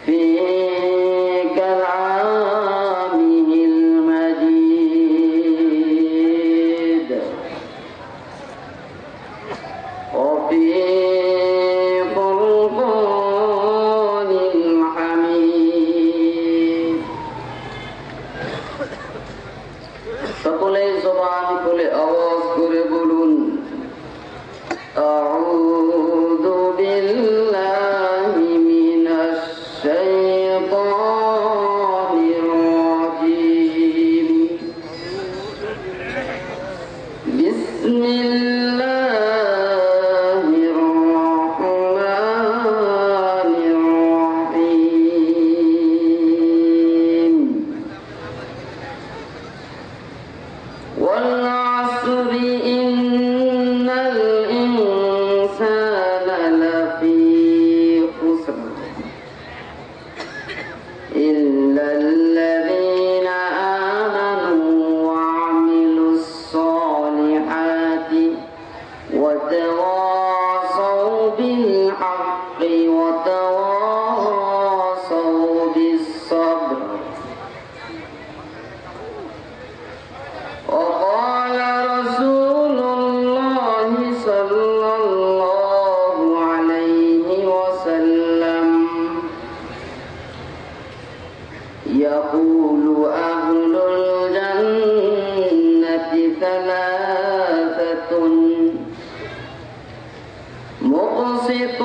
في كلامه المجيد وفي فرقان الحميد সকলেই জবান খুলে আওয়াজ করে বলুন আউযু বিল্লাহি মিনাশ শাইতানির রাজীম বিসমিল্লাহির রাহমানির রাহিম ওয়াল আসরি ইন্নাল ইনসানা লাফি খুসর ইল্লাল্লাযীনা আমানু ওয়া আমিলুস সালিহাতি ওয়া তাওয়াসাউ বিল হাক্কি ওয়া তাওয়াসাউ বিস সাবর وقال رسول الله صلى الله عليه وسلم يقول أهل الجنة ثلاثة مقسط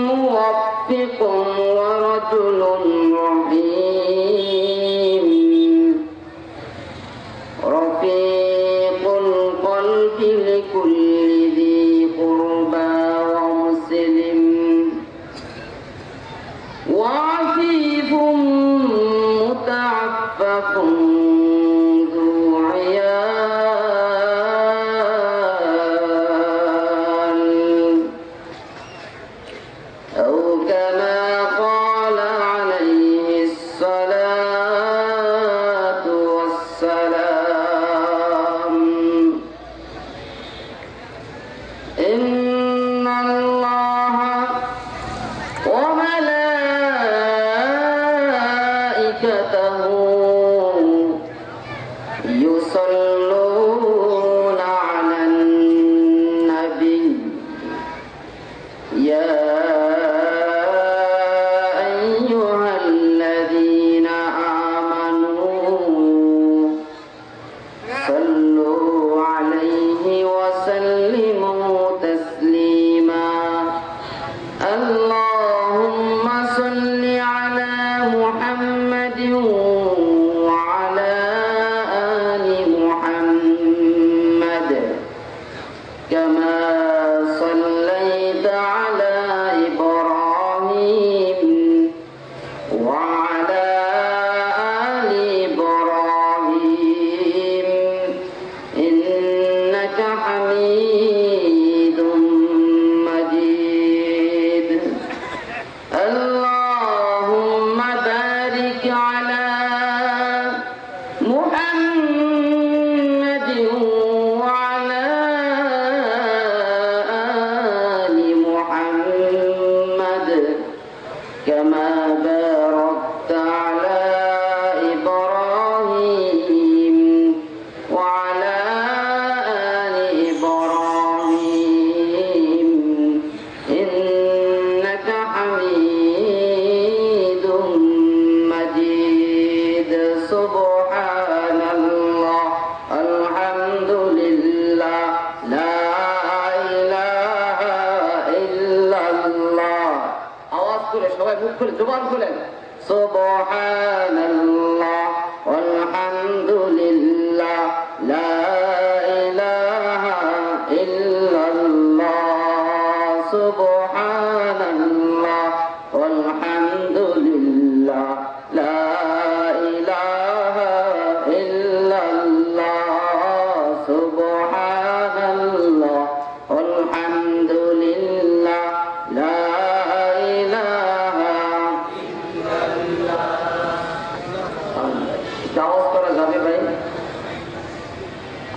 موفق ورجل رحيم رفيق القلب لكل ذي قربى ومسلم وعفيف متعفف ذو عيال أو كما قال عليه الصلاة والسلام إن الله وملائكته يصلون على النبي يا أيها الذين آمنوا صلوا عليه وسلموا تسليما اللهم صل على محمد وعلى آل محمد كما صليت على إبراهيم وعلى آل إبراهيم إنك حميد مجيد اللهم بارك على محمد وعلى آل محمد كما باركت على إبراهيم وعلى آل إبراهيم إنك حميد مجيد سبحان الله الحمد لله لا إله إلا الله আওয়াজ করে সবাই মুখ খুলে জবান খুলেন সুবহানাল্লাহ walhamdulillah la ilaha illallah subhanallah walhamdulillah la ilaha illallah subhanallah walhamdulillah la ilaha illallah আওয়াজ করা যাবে ভাই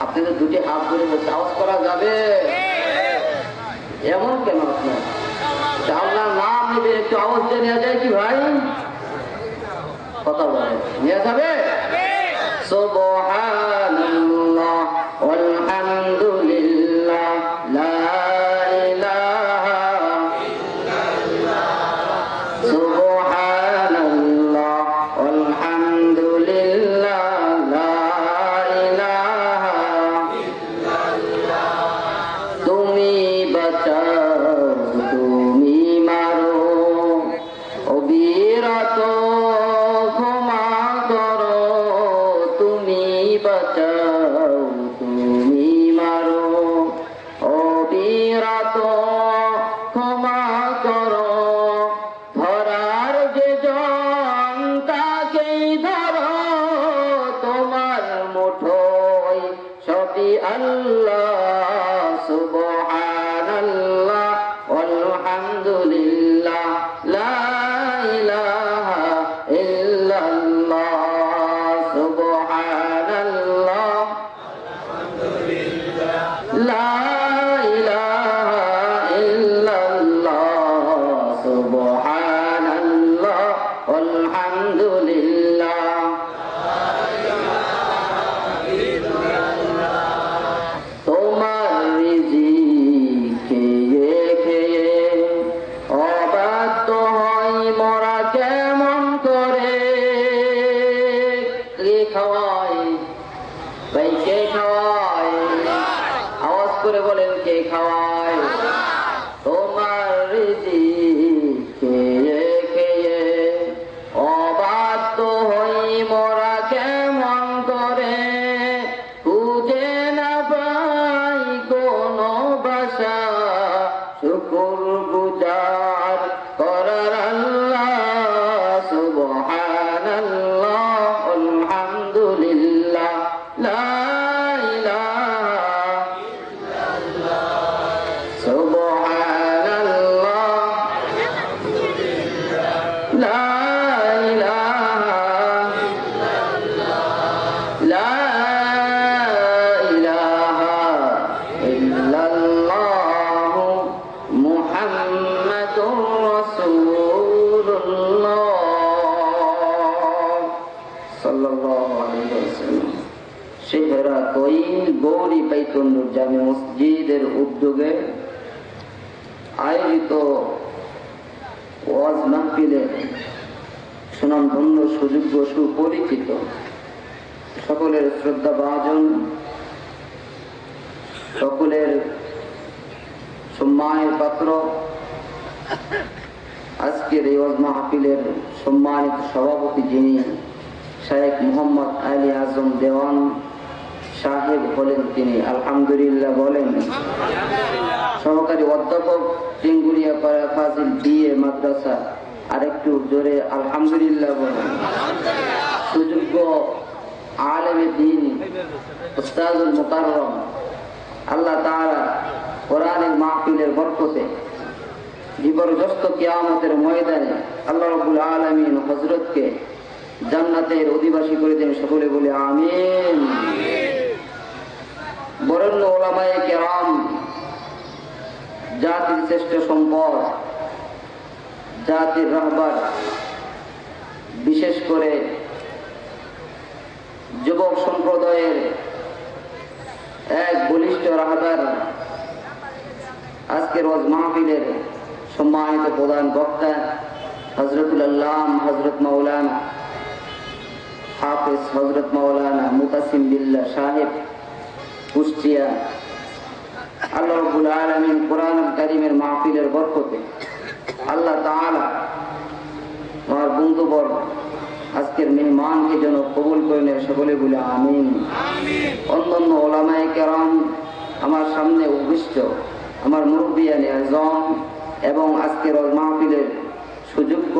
আপনি তো দুটি হাত ধরে বলছে আওয়াজ করা যাবে এমন কেন আপনার আল্লাহর নাম নিবে একটু আওয়াজ দিয়ে নেওয়া যায় কি ভাই? কথা বলে নিয়ে যাবে সুবহানাল্লাহ আলহামদুলিল্লাহ লা ইলাহা ইল্লাল্লাহ সুবহানাল্লাহ আলহামদুলিল্লাহ লা ইলাহা ইল্লাল্লাহ তুমি বাঁচাও তুমি মারো অবিরত ক্ষমা করো তুমি বাঁচাও তুমি মারো অবিরত ক্ষমা করো ধরার যে জন তাকেই ধরো তোমার মুঠোয় সবই আল্লাহ সুবহানাল্লাহ আলহামদুলিল্লাহ লা ইলাহা ইল্লাল্লাহ সুবহানাল্লাহ লা ইলাহা ইল্লাল্লাহ সুবহানাল্লাহ আলহামদুলিল্লাহ তোমার রিজিক খেয়ে খেয়ে অবাধ্য হই মরা কেমন করে কে খাওয়ায় ভাই কে খাওয়ায় আওয়াজ করে বলেন কে খাওয়ায় তোমার রিজিক খেয়ে খেয়ে অবাধ্য হই মরা কেমন করে খুঁজে না পাই কোনো ভাষা শুকর গুজার করার আল্লাহ সুবহানাল্লাহ আলহামদুলিল্লাহ লা ইলাহা ইল্লাল্লাহ সুবহানাল্লাহ লা ইলাহা লা ইলাহা ইল্লাল্লাহ মুহাম্মাদুর রাসূলুল্লাহ সাল্লাল্লাহু আলাইহি ওয়াসাল্লাম শেহরা তৈল গৌরী বাইতুন্নুর জামে মসজিদের উদ্যোগে আয়োজিত ওয়াজ মাহফিলে সুনামধন্য সুযোগ্য সুপরিচিত সকলের শ্রদ্ধা ভাজন সকলের সম্মানের পাত্র আজকের এই ওয়াজ মাহফিলের সম্মানিত সভাপতি যিনি শেখ মোহাম্মদ আলী আজম দেওয়ান সাহেব হলেন তিনি আলহামদুলিল্লাহ বলেন সহকারী অধ্যাপক টিঙ্গুরিয়া পাড়া ফাজিল বিএ মাদ্রাসা আরেকটু জোরে আলহামদুলিল্লাহ বলেন সুযোগ্য আলেমে দ্বীন উস্তাদুল মুকাররম আল্লাহ তাআলা কোরআনের মাহফিলের বরকতে জবরদস্ত কিয়ামতের ময়দানে আল্লাহ রাব্বুল আলামিন হযরতকে জান্নাতের অধিবাসী করে দেন সকলে বলে আমিন বরেণ্য উলামায়ে কেরাম জাতির শ্রেষ্ঠ সম্পদ জাতির রাহবার বিশেষ করে যুবক সম্প্রদায়ের এক বলিষ্ঠ রাহবার আজকের ওয়াজ মাহফিলের সম্মানিত প্রধান বক্তা হযরতুল আল্লাম হযরত মাওলানা হাফেজ হযরত মাওলানা মুতাসিম বিল্লাহ সাহেব কুষ্টিয়া আল্লাহ রাব্বুল আলামিন কোরআনুল কারীমের মাহফিলের বরকতে আল্লাহ তাআলা আমার বন্ধুবর্গ আজকের মেহমানকে যেন কবুল করে নেয় সকলে বলে আমিন অন্যান্য উলামায়ে কেরাম আমার সামনে উপবিষ্ট আমার মুরব্বিয়ানে আজম এবং আজকের ওয়াজ মাহফিলের সুযোগ্য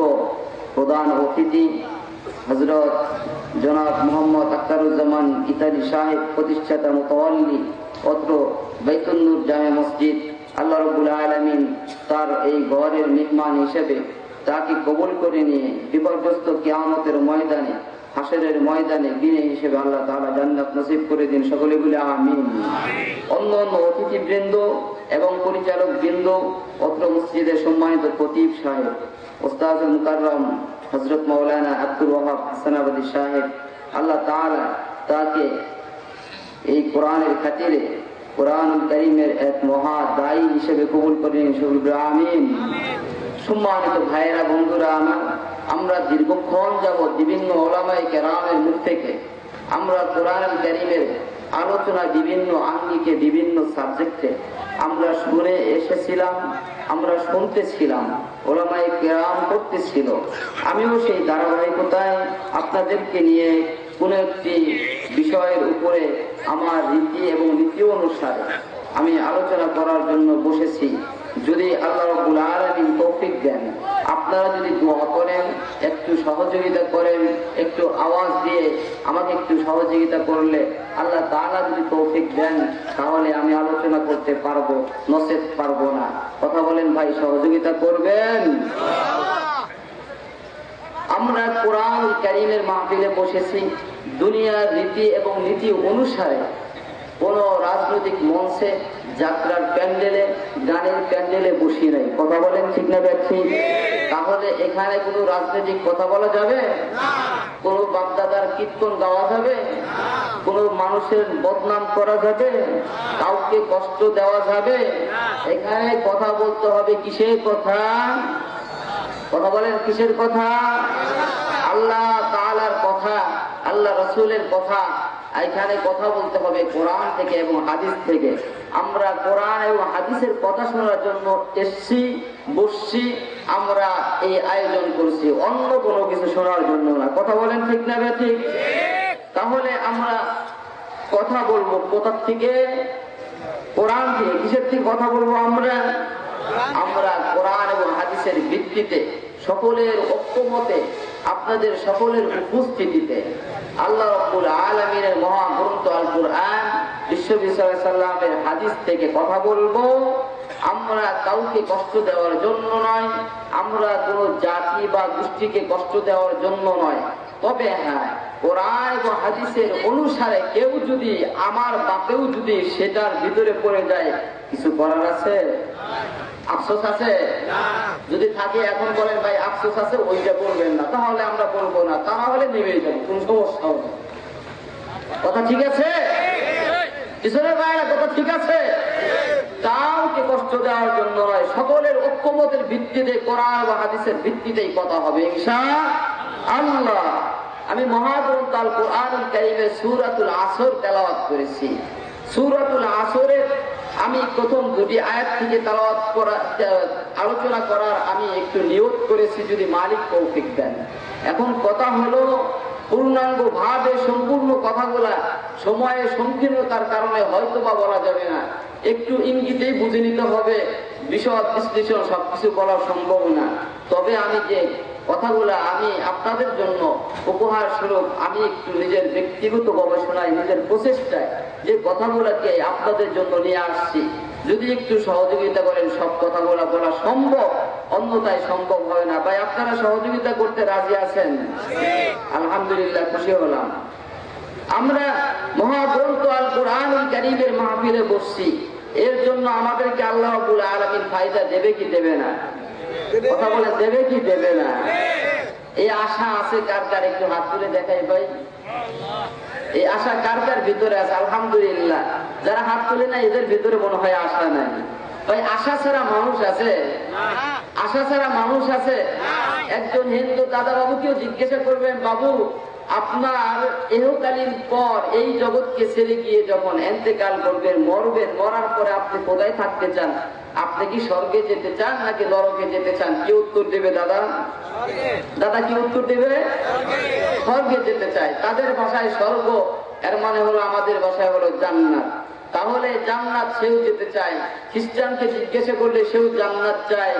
প্রধান অতিথি হযরত জনাব মোহাম্মদ আখতারুজ্জামান ইতালি সাহেব প্রতিষ্ঠাতা মুতাওয়াল্লি অত্র বাইতুন্নুর জামে মসজিদ আল্লাহ রাব্বুল আলামিন তার এই ঘরের মেহমান হিসেবে তাকে কবুল করে নিয়ে বিপর্যস্ত কিয়ামতের ময়দানে হাসরের ময়দানে বিনয় হিসেবে আল্লাহ তাআলা জান্নাত নসিব করে দিন সকলে বলে আমিন অন্য অন্য অতিথিবৃন্দ এবং পরিচালক বৃন্দ, অত্র মসজিদের সম্মানিত খতিব সাহেব, ওস্তাদুল মুকাররম হযরত মাওলানা আব্দুল ওয়াহাব হাসানাবাদী সাহেব, আল্লাহ তাআলা তাকে এই কোরআনের খাতিরে কোরআনুল কারীমের এক মহা দায়ী হিসেবে কবুল করেন। আমিন। সম্মানিত ভাইয়েরা, বন্ধুরা আমার, আমরা দীর্ঘক্ষণ যাবৎ বিভিন্ন উলামায়ে কেরামের মুখ থেকে আমরা কোরআনুল কারীমের আলোচনা বিভিন্ন আঙ্গিকে বিভিন্ন সাবজেক্টে আমরা শুনে এসেছিলাম, আমরা শুনতেছিলাম, উলামায়ে কেরাম করতেছিল। আমিও সেই ধারাবাহিকতায় আপনাদেরকে নিয়ে কোন একটি বিষয়ের উপরে আমার রীতি এবং নীতি অনুসারে আমি আলোচনা করার জন্য বসেছি। যদি আল্লাহ রাব্বুল আলামিন তৌফিক দেন, আপনারা যদি দোয়া করেন, একটু সহযোগিতা করেন, একটু আওয়াজ দিয়ে আমাকে একটু সহযোগিতা করলে, আল্লাহ তাআলা যদি তৌফিক দেন, তাহলে আমি আলোচনা করতে পারবো, নচেত পারবো না। কথা বলেন ভাই, সহযোগিতা করবেন? আমরা কোরআনুল কারীমের মাহফিলে বসেছি দুনিয়ার রীতি এবং নীতি অনুসারে। কোন রাজনৈতিক মঞ্চে, যাত্রার প্যান্ডেলে, গানের প্যান্ডেলে বসি নাই। কথা বলেন ঠিক না ব্যাঠি? তাহলে এখানে কোনো রাজনৈতিক কথা বলা যাবে? কোন বাপদাদার কীর্তন গাওয়া যাবে? কোন মানুষের বদনাম করা যাবে? কাউকে কষ্ট দেওয়া যাবে? এখানে কথা বলতে হবে কিসের কথা? কথা বলেন কিসের কথা? আল্লাহ তাআলার কথা, আল্লাহ রাসূলের কথা। এখানে কথা বলতে হবে কোরআন থেকে এবং হাদিস থেকে। আমরা কোরআন এবং হাদিসের কথা শোনার জন্য এসছি, বসছি, আমরা এই আয়োজন করছি, অন্য কোনো কিছু শোনার জন্য না। কথা বলেন ঠিক না ঠিক? তাহলে আমরা কথা বলবো কোথা থেকে? কোরআন থেকে। কিসের থেকে কথা বলবো আমরা? আমরা কোরআন এবং হাদিসের ভিত্তিতে, সকলের ঐক্যমতে, আপনাদের সকলের উপস্থিতিতে আল্লাহ রাব্বুল আলামিনের মহা গ্রন্থ আল কোরআন, বিশ্বনবী সাল্লাল্লাহু আলাইহি সাল্লামের হাদিস থেকে কথা বলবো। আমরা কাউকে কষ্ট দেওয়ার জন্য নয়, আমরা কোনো জাতি বা গোষ্ঠীকে কষ্ট দেওয়ার জন্য নয়। তবে হ্যাঁ, কোরআন এবং হাদিসের অনুসারে কেউ যদি, আমার বাপেও যদি সেটার ভিতরে পড়ে যায়, কিছু করার আছে? আফসোস আছে? যদি থাকে এখন বলেন ভাই আফসোস আছে, ওইটা বলবেন না, তাহলে আমরা বলবো না, তা না হলে নেমে যাবো, কোন সমস্যা হবে। কথা ঠিক আছে? কিশোরের ভাইরা, কথা ঠিক আছে? কাউকে কষ্ট দেওয়ার জন্য নয়, সকলের ঐক্যমতের ভিত্তিতে, কোরআন বা হাদিসের ভিত্তিতেই কথা হবে ইনশাআল্লাহ। আমি মহাগ্রন্থ আল কোরআনুল কারীমের সূরাতুল আসর তেলাওয়াত করেছি। সূরাতুল আসরের আমি প্রথম দুটি আয়াত থেকে তেলাওয়াত করা, আলোচনা করার আমি একটু নিয়ত করেছি, যদি মালিক তৌফিক দেন। এখন কথা হলো, পূর্ণাঙ্গ ভাবে সম্পূর্ণ কথাগুলা সময়ের সংকীর্ণতার কারণে হয়তো বা বলা যাবে না, একটু ইঙ্গিতেই বুঝে নিতে হবে, বিশদ বিশ্লেষণ সবকিছু বলা সম্ভব না। তবে আমি যে কথাগুলা আমি আপনাদের জন্য উপহার স্বরূপ আমি একটু নিজের ব্যক্তিগত গবেষণায়, নিজের প্রচেষ্টায় যে কথাগুলাকে আপনাদের জন্য নিয়ে আসছি, যদি একটু সহযোগিতা করেন সব কথাগুলা বলা সম্ভব, অন্যথায় সম্ভব হয় না। ভাই, আপনারা সহযোগিতা করতে রাজি আছেন? আলহামদুলিল্লাহ, খুশি হলাম। আমরা মহাগ্রন্থ আল কোরআনুল কারীমের মাহফিলে বসছি, এর জন্য আমাদেরকে আল্লাহ রাব্বুল আলামিন ফায়দা দেবে কি দেবে না? কথা বলে দেবে কি দেবে না? এই আশা আছে কার কার? একটু হাত তুলে দেখাই ভাই। এই আশা কার কার ভিতরে আছে? আলহামদুলিল্লাহ। যারা হাত তুলে না, এদের ভিতরে মনে হয় আশা নাই। ভাই, আশা ছাড়া মানুষ আছে? আশা ছাড়া মানুষ আছে? একজন হিন্দু দাদা বাবুকেও জিজ্ঞাসা করবেন, বাবু আপনার ইহকালীন পর এই জগৎকে ছেড়ে গিয়ে যখন ইন্তেকাল করবেন, মরবেন, মরার পরে আপনি কোথায় থাকতে চান? আপনি কি স্বর্গে যেতে চান নাকি নরকে যেতে চান? কি উত্তর দেবে দাদা? দাদা কি উত্তর দেবে? স্বর্গে যেতে চায়। তাদের ভাষায় স্বর্গ, এর মানে হলো আমাদের ভাষায় হলো জান্নাত। তাহলে জান্নাত সেও যেতে চায়। খ্রিস্টানকে জিজ্ঞাসা করলে সেও জান্নাত চায়।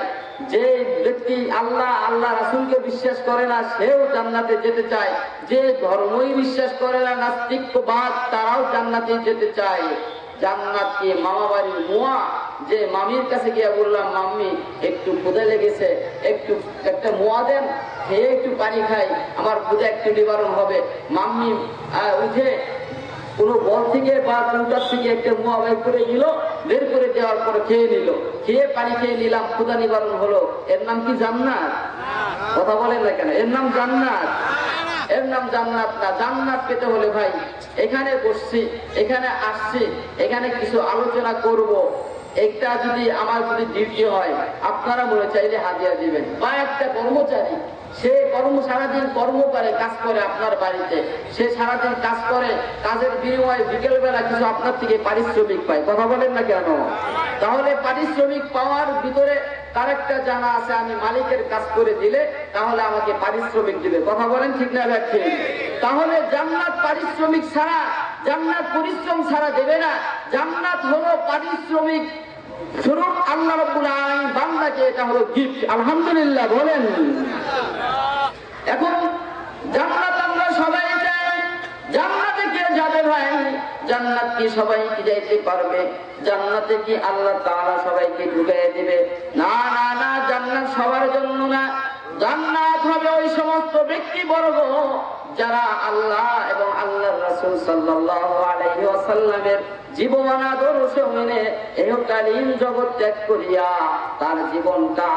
যে ব্যক্তি আল্লাহ, আল্লাহ রাসূলকে বিশ্বাস করে না, সেও জান্নাতে যেতে চায়। যে ধর্মই বিশ্বাস করে না, নাস্তিকবাদ, তারাও জান্নাতে যেতে চায়। জান্নাত কি মামা বাড়ির মুয়া? যে মামির কাছে গিয়ে বললাম, মাম্মি একটু ক্ষুধা লেগেছে, একটু একটা মুয়া দেন, খেয়ে একটু পানি খাই, আমার ক্ষুধা একটু নিবারণ হবে। মাম্মি উঠে কোনো বল থেকে বা কৌটার থেকে একটা মুয়া বাইর করে দিল, বের করে দেওয়ার পর খেয়ে নিল, খেয়ে পানি খেয়ে নিলাম, ক্ষুধা নিবারণ হলো, এর নাম কি জান্নাত? কথা বলেন না কেন? এর নাম জান্নাত? এর নাম জান্নাত না। জান্নাত পেতে হলে ভাই এখানে বসছি, এখানে আসছি, এখানে কিছু আলোচনা করব, একটা যদি আমার যদি ডিউটি হয়, আপনারা মনে চাইলে হাজিরা দিবেন। বা একটা কর্মচারী, সে সারাদিন কর্ম করে, কাজ করে আপনার বাড়িতে, সে সারাদিন কাজ করে, কাজের বিনিময়ে বিকেল বেলা কিছু আপনার থেকে পারিশ্রমিক পায়। কথা বলেন না কেন? তাহলে পারিশ্রমিক পাওয়ার ভিতরে তার একটা জানা আছে, আমি মালিকের কাজ করে দিলে তাহলে আমাকে পারিশ্রমিক দিবে। কথা বলেন ঠিক না ঠিক? তাহলে জান্নাত পারিশ্রমিক ছাড়া, জান্নাত পরিশ্রম ছাড়া দেবে না। জান্নাত হলো পারিশ্রমিক স্বরূপ আল্লাহ রাব্বুল আলামিন বান্দাকে, এটা হলো গিফট। আলহামদুলিল্লাহ বলেন। এখন জান্নাত আমরা সবাই চাই, জান্নাতে কে যাবে ভাই? জান্নাত কি সবাই কি যাইতে পারবে? জান্নাতে কি আল্লাহ তাআলা সবাইকে ঢুকিয়ে দিবে? না না না, জান্নাত সবার জন্য না। জান্নাত হবে ওই সমস্ত ব্যক্তিবর্গ যারা আল্লাহ এবং আল্লাহর রাসূল সাল্লাল্লাহু আলাইহি ওয়াসাল্লামের জীবন আদর্শ মেনে ইহকালীন জগৎ ত্যাগ করিয়া তার জীবনটা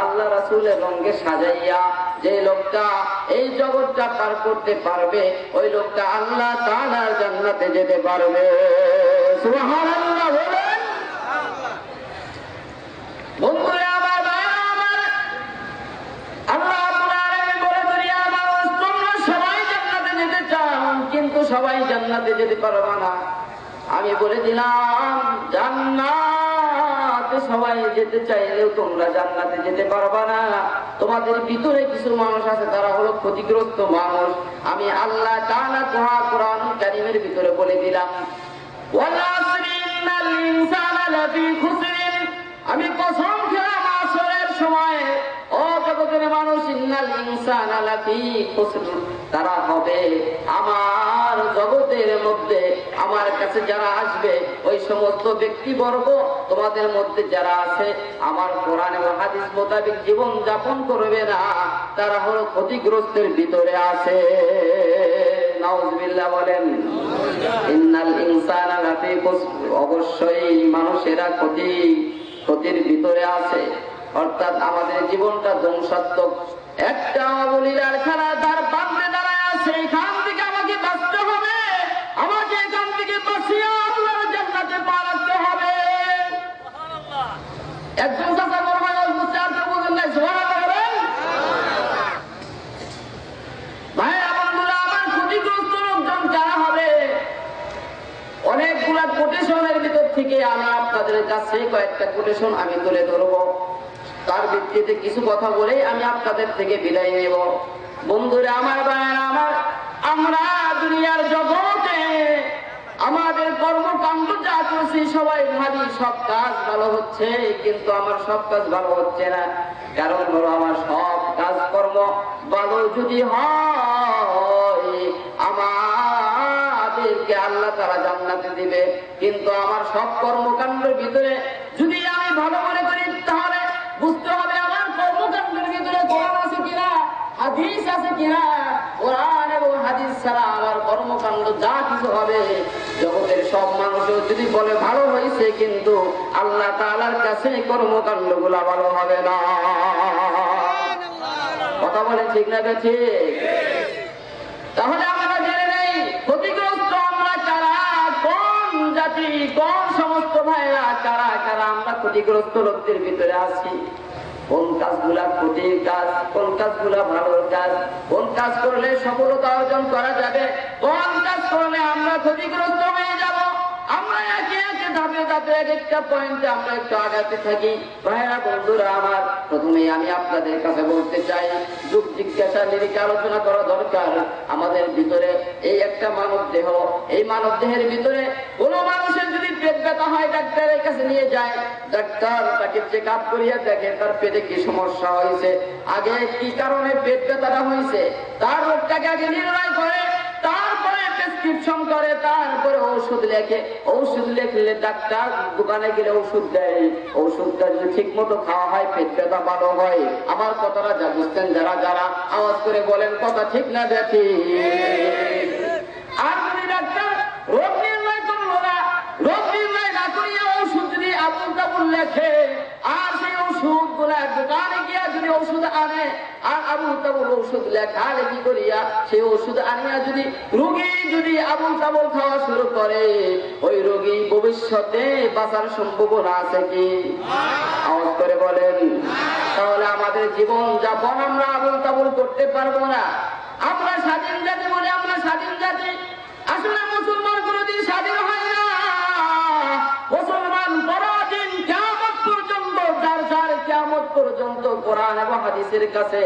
আল্লাহ রাসূলের রঙে সাজাইয়া যে লোকটা এই জগৎটা পার করতে পারবে, ওই লোকটা আল্লাহ তাআলার জান্নাতে যেতে পারবে। সুবহানাল্লাহ বলেন। বন্ধুরা আমার, ভাইরা আমার, আল্লাহ রাব্বুল আলামিন বলে দুনিয়া মানুষ তোমরা সবাই জান্নাতে যেতে চাও, কিন্তু সবাই জান্নাতে যেতে পারবে না। আমি বলে দিলাম জান্নাতে সবাই যেতে চাইলেও তোমরা জান্নাতে যেতে পারবা না। তোমাদের ভিতরে কিছু মানুষ আছে, তারা হলো ক্ষতিগ্রস্ত মানুষ। আমি আল্লাহ তাআলা কোরআন কারীমের ভিতরে বলে দিলাম, ওয়াল আসরি ইন্নাল ইনসানা লাফি খুসরিন। আমি কসম খেলাম আসরের সময়, ও জগতের মানুষ, ইন্নাল ইনসানা লাফি খুসর, তারা হবে আমার জগতের মধ্যে, আমার কাছে যারা আসবে ওই সমস্ত ব্যক্তিবর্গ তোমাদের মধ্যে যারা আছে আমার কোরআন ও হাদিস মোতাবেক জীবন যাপন করবে না, তারা হলো ক্ষতিগ্রস্তের ভিতরে আছে। নাউযুবিল্লাহ বলেন। ইন্নাল ইনসানা লাফি খুসর, অবশ্যই মানুষেরা ক্ষতির ভিতরে আছে। অর্থাৎ আমাদের জীবনটা ধ্বংসাত্মক। একটা অবলীলার খেলা তার পাশে দাঁড়ায় আছে, এখান থেকে আমাকে বাঁচতে হবে, আমাকে এখান থেকে বাঁচিয়ে আল্লাহর জান্নাতে পা রাখতে হবে। একজন চাচা বলবেন বুঝতে আসতে বুঝেন নাই, সুবহানাল্লাহ বলেন। ভাইরা বন্ধুরা আমার, ক্ষতিগ্রস্ত লোকজন যারা হবে, অনেকগুলা কোটেশনের ভিতর থেকে আমি আপনাদের কাছে কয়েকটা কোটেশন আমি তুলে ধরবো। তার ভিত্তিতে কিছু কথা বলে আমি আপনাদের থেকে বিদায় নেব। বন্ধুরা আমার, ভাইরা আমার, আমরা দুনিয়ার জগতে আমাদের কর্মকাণ্ড যা করছি সবাই ভাবি সব কাজ ভালো হচ্ছে, কিন্তু আমার সব কাজ ভালো হচ্ছে না। কারণ হলো আমার সব কাজকর্ম ভালো যদি হয় আমাদেরকে আল্লাহ তাআলা জান্নাতে দিবে, কিন্তু আমার সব কর্মকাণ্ডের ভিতরে যদি আমি ভালো মনে করি, তাহলে বুঝতে হবে আমার কর্মকাণ্ডের ভিতরে কোরআন আছে কিনা, হাদিস আছে কিনা। কোরআন এবং হাদিস ছাড়া আমার কর্মকাণ্ড যা কিছু হবে, জগতের সব মানুষও যদি বলে ভালো হয়েছে, কিন্তু আল্লাহ তাআলার কাছে কর্মকাণ্ডগুলা ভালো হবে না। কথা বলে ঠিক না ঠিক? তাহলে আমরা জেনে নেই ক্ষতিগ্রস্ত আমরা কারা, কোন জাতি, কোন সমস্ত ভাইরা কারা কারা আমরা ক্ষতিগ্রস্ত লোকদের ভিতরে আছি। কোন কাজগুলা ক্ষতির কাজ, কোন কাজগুলা ভালোর কাজ, কোন কাজ করলে সফলতা অর্জন করা যাবে, কোন কাজ করলে আমরা ক্ষতিগ্রস্ত হয়ে যাব। আমরা একে একে ধাপে ধাপে এক একটা পয়েন্টে আমরা একটু আগাতে থাকি। ভাইরা বন্ধুরা আমার, প্রথমেই আমি আপনাদের কাছে বলতে চাই, যুগ জিজ্ঞাসা নিরিখে আলোচনা করা দরকার। আমাদের ভিতরে এই একটা মানব দেহ, এই মানব দেহের ভিতরে কোন মানুষের যদি পেট ব্যথা হয়, ডাক্তারের কাছে নিয়ে যায়, ডাক্তার তাকে চেক আপ করিয়া দেখে তার পেটে কি সমস্যা হয়েছে, আগে কি কারণে পেট ব্যথাটা হয়েছে, তার রোগটাকে আগে নির্ণয় করে, তারপরে প্রেসক্রিপশন করে, তারপরে ঔষধ লেখে। ঔষধ লেখলে ডাক্তার দোকানে গেলে ওষুধ দেয়, ওষুধটা যদি ঠিক মতো খাওয়া হয় পেট ব্যথা ভালো হয়। আমার কথাটা যা বুঝতেন যারা যারা আওয়াজ করে বলেন কথা ঠিক না দেখি। আর যদি ডাক্তার রোগ নির্ণয় করলো না, রোগ নির্ণয় না করিয়া ওষুধ যদি লেখে, আর সেই ওষুধ গুলা দোকানে গিয়া যদি ওষুধ আনে, আর আবুল তাবুল ওষুধ লেখা লেখি করিয়া সেই ওষুধ আনিয়া যদি রোগী যদি আবুল তাবুল খাওয়া শুরু করে, ওই রোগী ভবিষ্যতে বাঁচার সম্ভাবনা আছে কি? আওয়াজ করে বলেন। তাহলে আমাদের জীবন যাপন আমরা আবুল তাবুল করতে পারবো না। আমরা স্বাধীন জাতি বলে আমরা স্বাধীন জাতি, আসলে মুসলমান কোনদিন স্বাধীন হয় না। মুসলমান পরাধীন কিয়ামত পর্যন্ত, যার যার কিয়ামত পর্যন্ত কোরআন এবং হাদিসের কাছে,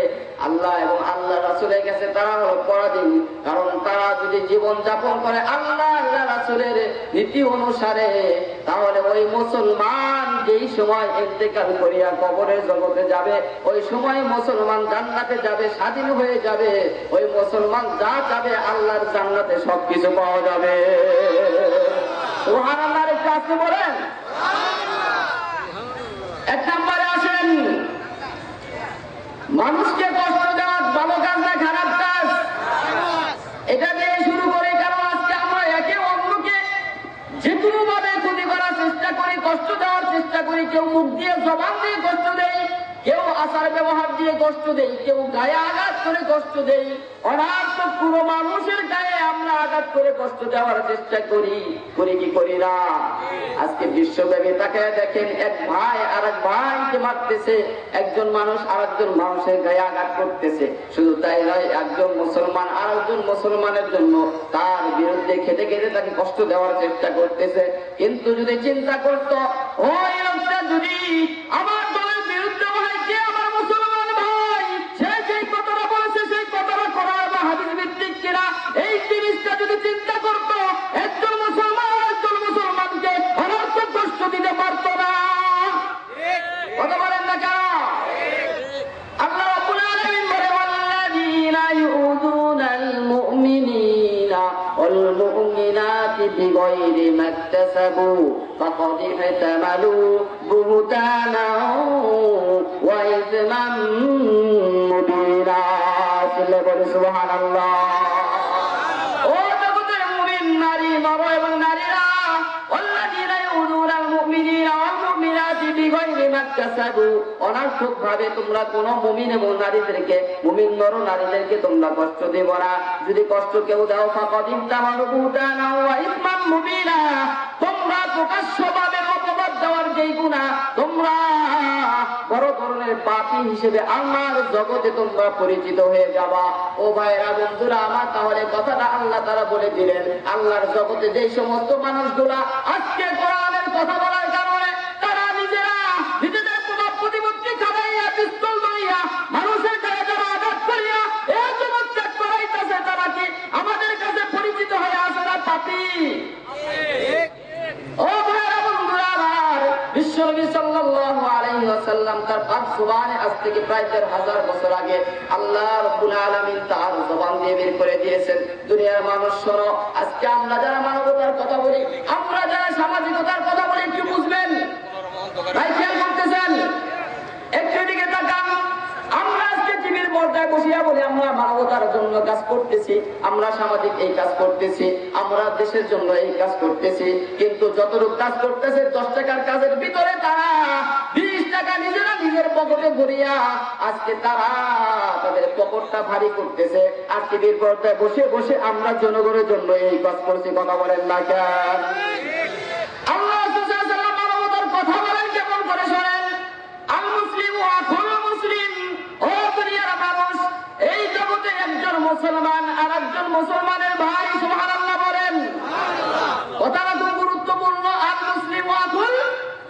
আল্লাহ এবং আল্লাহ রাসূলের কাছে তারা হলো পরাধীন। কারণ তারা যদি জীবন যাপন করে আল্লাহ আল্লাহ রাসূলের নীতি অনুসারে, তাহলে ওই মুসলমান যেই সময় ইন্তেকাল করিয়া কবরের জগতে যাবে, ওই সময় মুসলমান জান্নাতে যাবে, স্বাধীন হয়ে যাবে। ওই মুসলমান যা যাবে আল্লাহর জান্নাতে সবকিছু পাওয়া যাবে। সুবহানাল্লাহর কাছে বলেন। এক নম্বরে আসেন, মানুষকে কষ্ট দেওয়া ভালো কাজ না খারাপ কাজ? এটা দিয়ে শুরু করে। কারণ আজকে আমরা একে অন্যকে যে কোনো ভাবে ক্ষতি করার চেষ্টা করি, কষ্ট দেওয়ার চেষ্টা করি। কেউ মুখ দিয়ে জবান দিয়ে কষ্ট দেয়, কেউ আচার ব্যবহার দিয়ে কষ্ট দেই, কেউ গায়ে আঘাত করে কষ্ট দেই। অনার্থক পুরো মানুষের গায়ে আমরা আঘাত করে কষ্ট দেওয়ার চেষ্টা করি, করি কি করি না? আজকে বিশ্বব্যাপী তাকায় দেখেন, এক ভাই আর এক ভাইকে মারতেছে, একজন মানুষ আর একজন মানুষের গায়ে আঘাত করতেছে। শুধু তাই নয়, একজন মুসলমান আর একজন মুসলমানের জন্য তার বিরুদ্ধে খেতে খেতে তাকে কষ্ট দেওয়ার চেষ্টা করতেছে। কিন্তু যদি চিন্তা করত, ওই লোকটা যদি আমার দলের বিরুদ্ধে হয়, যে আমার মুসলমান ভাই, সে যেই কথাটা বলেছে সেই কথাটা করার বা হাদিস ভিত্তিক কিনা, এই জিনিসটা যদি চিন্তা করত, একজন মুসলমান একজন মুসলমানকে অনর্থক কষ্ট দিতে পারত না। কথা বলেন না কেন? আল্লাহ রাব্বুল আলামিন বলে, ওয়াল্লাযীনা ইউযুনাল মুমিনিনা ওয়াল মুমিনাতি বিগাইরি মাকতাসাবু ফাকাদ ইহতামালু বুহতানাও ওয়া ইসমান মুবিনা। সুবহানাল্লাহ। ও জগতের মুমিন নারী, নর এবং নারীরা, ওয়াল্লাযীনা ইউযুনাল মুমিনিনা ওয়াল মুমিনাতি বিগাইরি মাকতাসাবু, অনার্থক ভাবে তোমরা কোন মুমিন এবং নারীদেরকে, মুমিন নর নারীদেরকে তোমরা কষ্ট দেব না। যদি কষ্ট কেউ দাও, ফাকাদ ইহতামালু বুহতানাও ওয়া ইসমান মুবিনা, তোমরা প্রকাশ্যভাবে অপবাদ দেওয়ার যেই গুনাহ, তোমরা বড় ধরনের পাপী হিসেবে আল্লাহর জগতে তোমরা পরিচিত হয়ে যাবা। ও ভাইরা, বন্ধুরা আমার, তাহলে কথাটা আল্লাহ তাআলা বলে দিলেন, আল্লাহর জগতে যে সমস্ত মানুষগুলা আজকে কোরআনের কথা বলার কারণে তারা নিজেরা নিজেদের প্রভাব প্রতিপত্তি খাবাইয়া, পিস্তল ধরিয়া মানুষের গায়ে যারা আঘাত করিয়া এই জগৎ ত্যাগ করাইতেছে, তারা কি আমাদের কাছে পরিচিত হয়ে আসে না পাপী? ও ভাইরা, বন্ধুরা আমার, বিশ্বনবী সাল্লাল্লাহু আলাইহি ওয়াসাল্লাম তার পাক জবানে আজ থেকে প্রায় ১৩,০০০ বছর আগে আল্লাহ রাব্বুল আলামিন তার জবান দিয়ে বের করে দিয়েছেন, দুনিয়ার মানুষ শোনো, আজকে আমরা যারা মানবতার কথা বলি, আমরা যারা সামাজিকতার কথা বলি, একটু বুঝবেন ভাই, খেয়াল করতেছেন? একটু দিকে তাকান। আমরা আজকে টিভির পর্দায় বসিয়া বলি আমরা মানবতার জন্য কাজ করতেছি, আমরা সামাজিক এই কাজ করতেছি, আমরা দেশের জন্য এই কাজ করতেছি। কিন্তু যতটুকু কাজ করতেছে 10 টাকার কাজের ভিতরে তারা 20 টাকা নিজেরা নিজের পকেটে ভরিয়া আজকে তারা তাদের পকেটটা ভারী করতেছে। আর টিভির পর্দায় বসে বসে আমরা জনগণের জন্য এই কাজ করছি। কথা বলেন না কেন? আল্লাহ মানবতার কথা বলেন কেমন করে শোনেন। আল মুসলিম আখুল মুসলিম, ও দুনিয়ার মানুষ, এই জগতে একজন মুসলমান আর একজন মুসলমানের ভাই। সুবহানাল্লাহ বলেন। কথাটা খুব গুরুত্বপূর্ণ। আল মুসলিম আখুল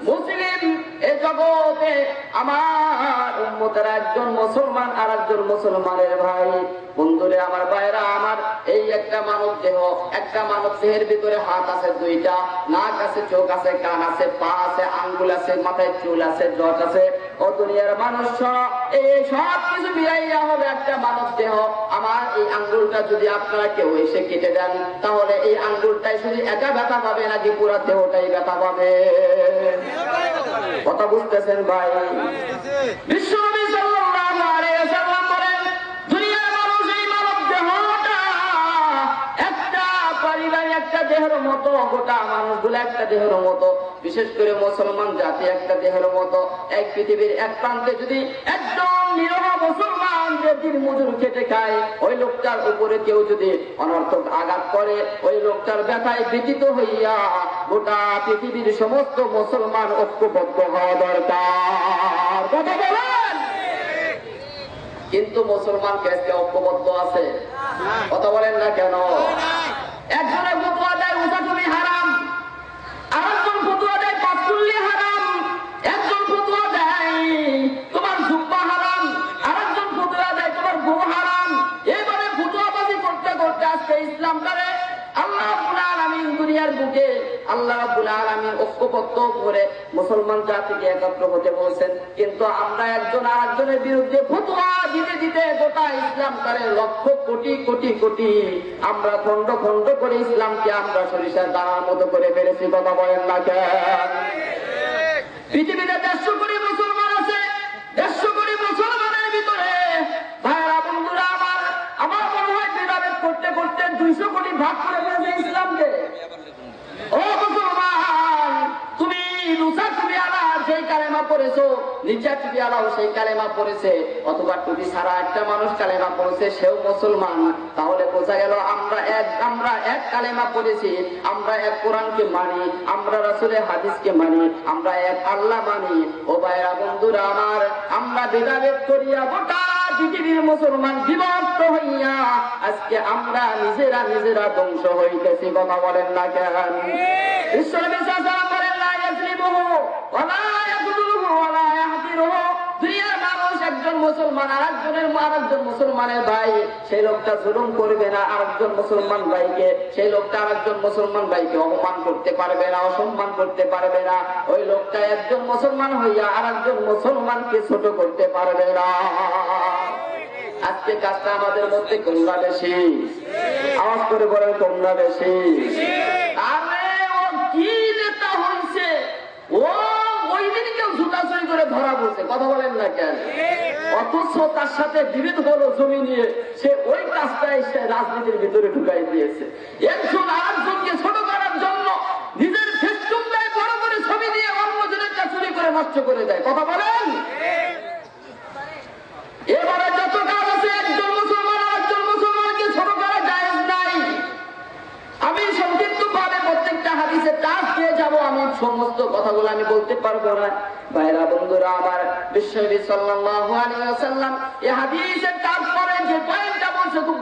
মুসলিম, এই জগতে আমার উম্মতের একজন মুসলমান আর একজন মুসলমানের ভাই। বন্ধুরে আমার, ভাইরা আমার, এই একটা মানব দেহ, একটা মানব দেহের ভিতরে হাত আছে 2টা, নাক আছে, চোখ আছে, কান আছে, পা আছে, আঙ্গুল আছে, মাথায় চুল আছে, জট আছে। ও দুনিয়ার মানুষ, এই সব কিছু মিলাইয়া হবে একটা মানব দেহ। আমার এই আঙ্গুলটা যদি আপনারা কেউ এসে কেটে দেন, তাহলে এই আঙ্গুলটাই শুধু একা ব্যথা পাবে নাকি পুরা দেহটাই ব্যথা পাবে? কথা বুঝতেছেন ভাই? বিশ্বনবী সাল্লাল্লাহু আলাইহি ওয়াসাল্লাম বলেন, দুনিয়ার মানুষ এই মানব দেহটা একটা পরিবার, একটা দেহের মতো, গোটা মানুষগুলো একটা দেহের মতো। বিশেষ করে মুসলমান জাতি একটা দেহের মতো। এক পৃথিবীর এক প্রান্তে যদি একদম নিরহ মুসলমান যে দিন মজুর খেটে খায়, ওই লোকটার উপরে কেউ যদি অনর্থক আঘাত করে, ওই লোকটার ব্যথায় ব্যথিত হইয়া গোটা পৃথিবীর সমস্ত মুসলমান ঐক্যবদ্ধ হওয়া দরকার। কথা বলেন। কিন্তু মুসলমান আজকে ঐক্যবদ্ধ আছে? কথা বলেন না কেন? একজনের ফতোয়া দেয় উঁচা টুপি হারাম, আরেকজন ফতোয়া দেয় পাতকুল্লি হারাম, একজন ফতোয়া দেয় তোমার জুব্বা হারাম, আরেকজন ফতোয়া দেয় তোমার গো হারাম। এইভাবে ফতোয়াবাজি করতে করতে আজকে ইসলামটারে আল্লাহ রাব্বুল আলামিন দুনিয়ার বুকে আল্লাহ রাব্বুল আলামিন ঐক্যবদ্ধ করে মুসলমান জাতিকে একত্র হতে বলছেন। কিন্তু আমরা একজন আরেকজনের বিরুদ্ধে ফতোয়া দিতে দিতে গোটা ইসলামটারে লক্ষ কোটি কোটি কোটি আমরা খন্ড খন্ড করে ইসলামকে আমরা সরিষার দানার মতো করে ফেলেছি। কথা বলেন না কেন? পৃথিবীতে 150 কোটি মুসলমান আছে। 150 কোটি মুসলমানের ভিতরে ভাইরা বন্ধুরা আমার মনে হয় ভেদাভেদ করতে করতে 200 কোটি ভাগ করে ফেলেছে ইসলামকে। ও মুসলমান, তুমি লুচা টুপি আলা সেই কালেমা পড়েছো, নিচা টুপি আলাও সেই কালেমা পড়েছে, অথবা টুপি ছাড়া একটা মানুষ কালেমা পড়েছে, সেও মুসলমান। তাহলে বোঝা গেল আমরা এক কালেমা পড়েছি, আমরা এক কোরআনকে মানি, আমরা রাসূলের হাদিসকে মানি, আমরা এক আল্লাহ মানি। ও ভাইরা বন্ধুরা আমার, আমরা ভেদাভেদ করিয়া গোটা পৃথিবীর মুসলমান বিভক্ত হইয়া আজকে আমরা নিজেরা নিজেরা ধ্বংস হইতেছি। কথা বলেন না কেন? ঈশ্বরী সাল্লাল্লাহু বলেন লা ইয়াজলিমুহু ওয়া লা ইয়াকুলুহু ওয়া লা ইয়াহদিরুহু। দুনিয়ার মানুষ একজন মুসলমান আরেকজন মুসলমানের ভাই, সেই লোকটা জুলুম করবে না আরেকজন মুসলমান ভাইকে, সেই লোকটা আরেকজন মুসলমান ভাইকে অপমান করতে পারবে না, অসম্মান করতে পারবে না। ওই লোকটা একজন মুসলমান হইয়া আরেকজন মুসলমানকে ছোট করতে পারবে না। আজকে কাজটা আমাদের মধ্যে কোনটা বেশি? আওয়াজ করে বলেন কোনটা বেশি? আরে ও কি নেতা হইছে, ও ওই দিন কেউ জুতাচুরি করে ধরা পড়ছে। কথা বলেন না কেন? অথচ তার সাথে বিরোধ হলো জমি নিয়ে, সে ওই কাজটাই সে রাজনীতির ভিতরে ঢুকাই দিয়েছে। একজন আরেকজনকে ছোট করার জন্য নিজের ফেসবুকে বড় করে ছবি দিয়ে অন্যজনের চুরি করে নষ্ট করে দেয়। কথা বলেন। এবারে যত কাজ আছে একজন মুসলমান আরেকজন মুসলমানকে ছোট করা জায়েজ নাই। আমি সংক্ষিপ্ত ভাবে প্রত্যেকটা হাদিসে টাচ দিয়ে যাব, আমি সমস্ত কথাগুলো আমি বলতে পারবো না। ভাইরা বন্ধুরা আমার, বিশ্বনবী সাল্লাল্লাহু আলাইহি ওয়াসাল্লাম এই হাদিসে টাচ করে যে পয়েন্টটা বলছে খুব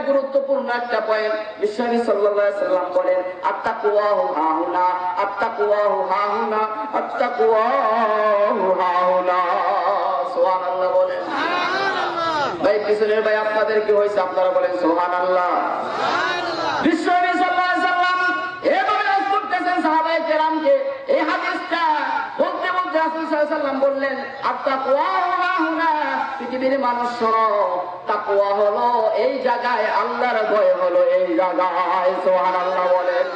গুরুত্বপূর্ণ একটা পয়েন্ট। বিশ্বনবী সাল্লাল্লাহু আলাইহি ওয়াসাল্লাম বলেন আত্তাকওয়াহু হাহুনা, আত্তাকওয়াহু হাহুনা, আত্তাকওয়াহু হাহুনা। সুবহানাল্লাহ বলেন। ভাই পিছনের ভাই আপনাদের কি হয়েছে? আপনারা বলেন সুবহানাল্লাহ। বিশ্বনবী সাল্লাল্লাহু আলাইহি ওয়াসাল্লাম এভাবে আদেশ করতেছেন সাহাবায়ে কেরামকে। এই হাদিসটা বলতে বলতে রাসূল সাল্লাল্লাহু আলাইহি ওয়াসাল্লাম বললেন আত্তাকওয়া হাহুনা, পৃথিবীর মানুষ শোনো, তাকওয়া হলো এই জায়গায়, আল্লাহর ভয় হলো এই জায়গায়। সুবহানাল্লাহ বলেন।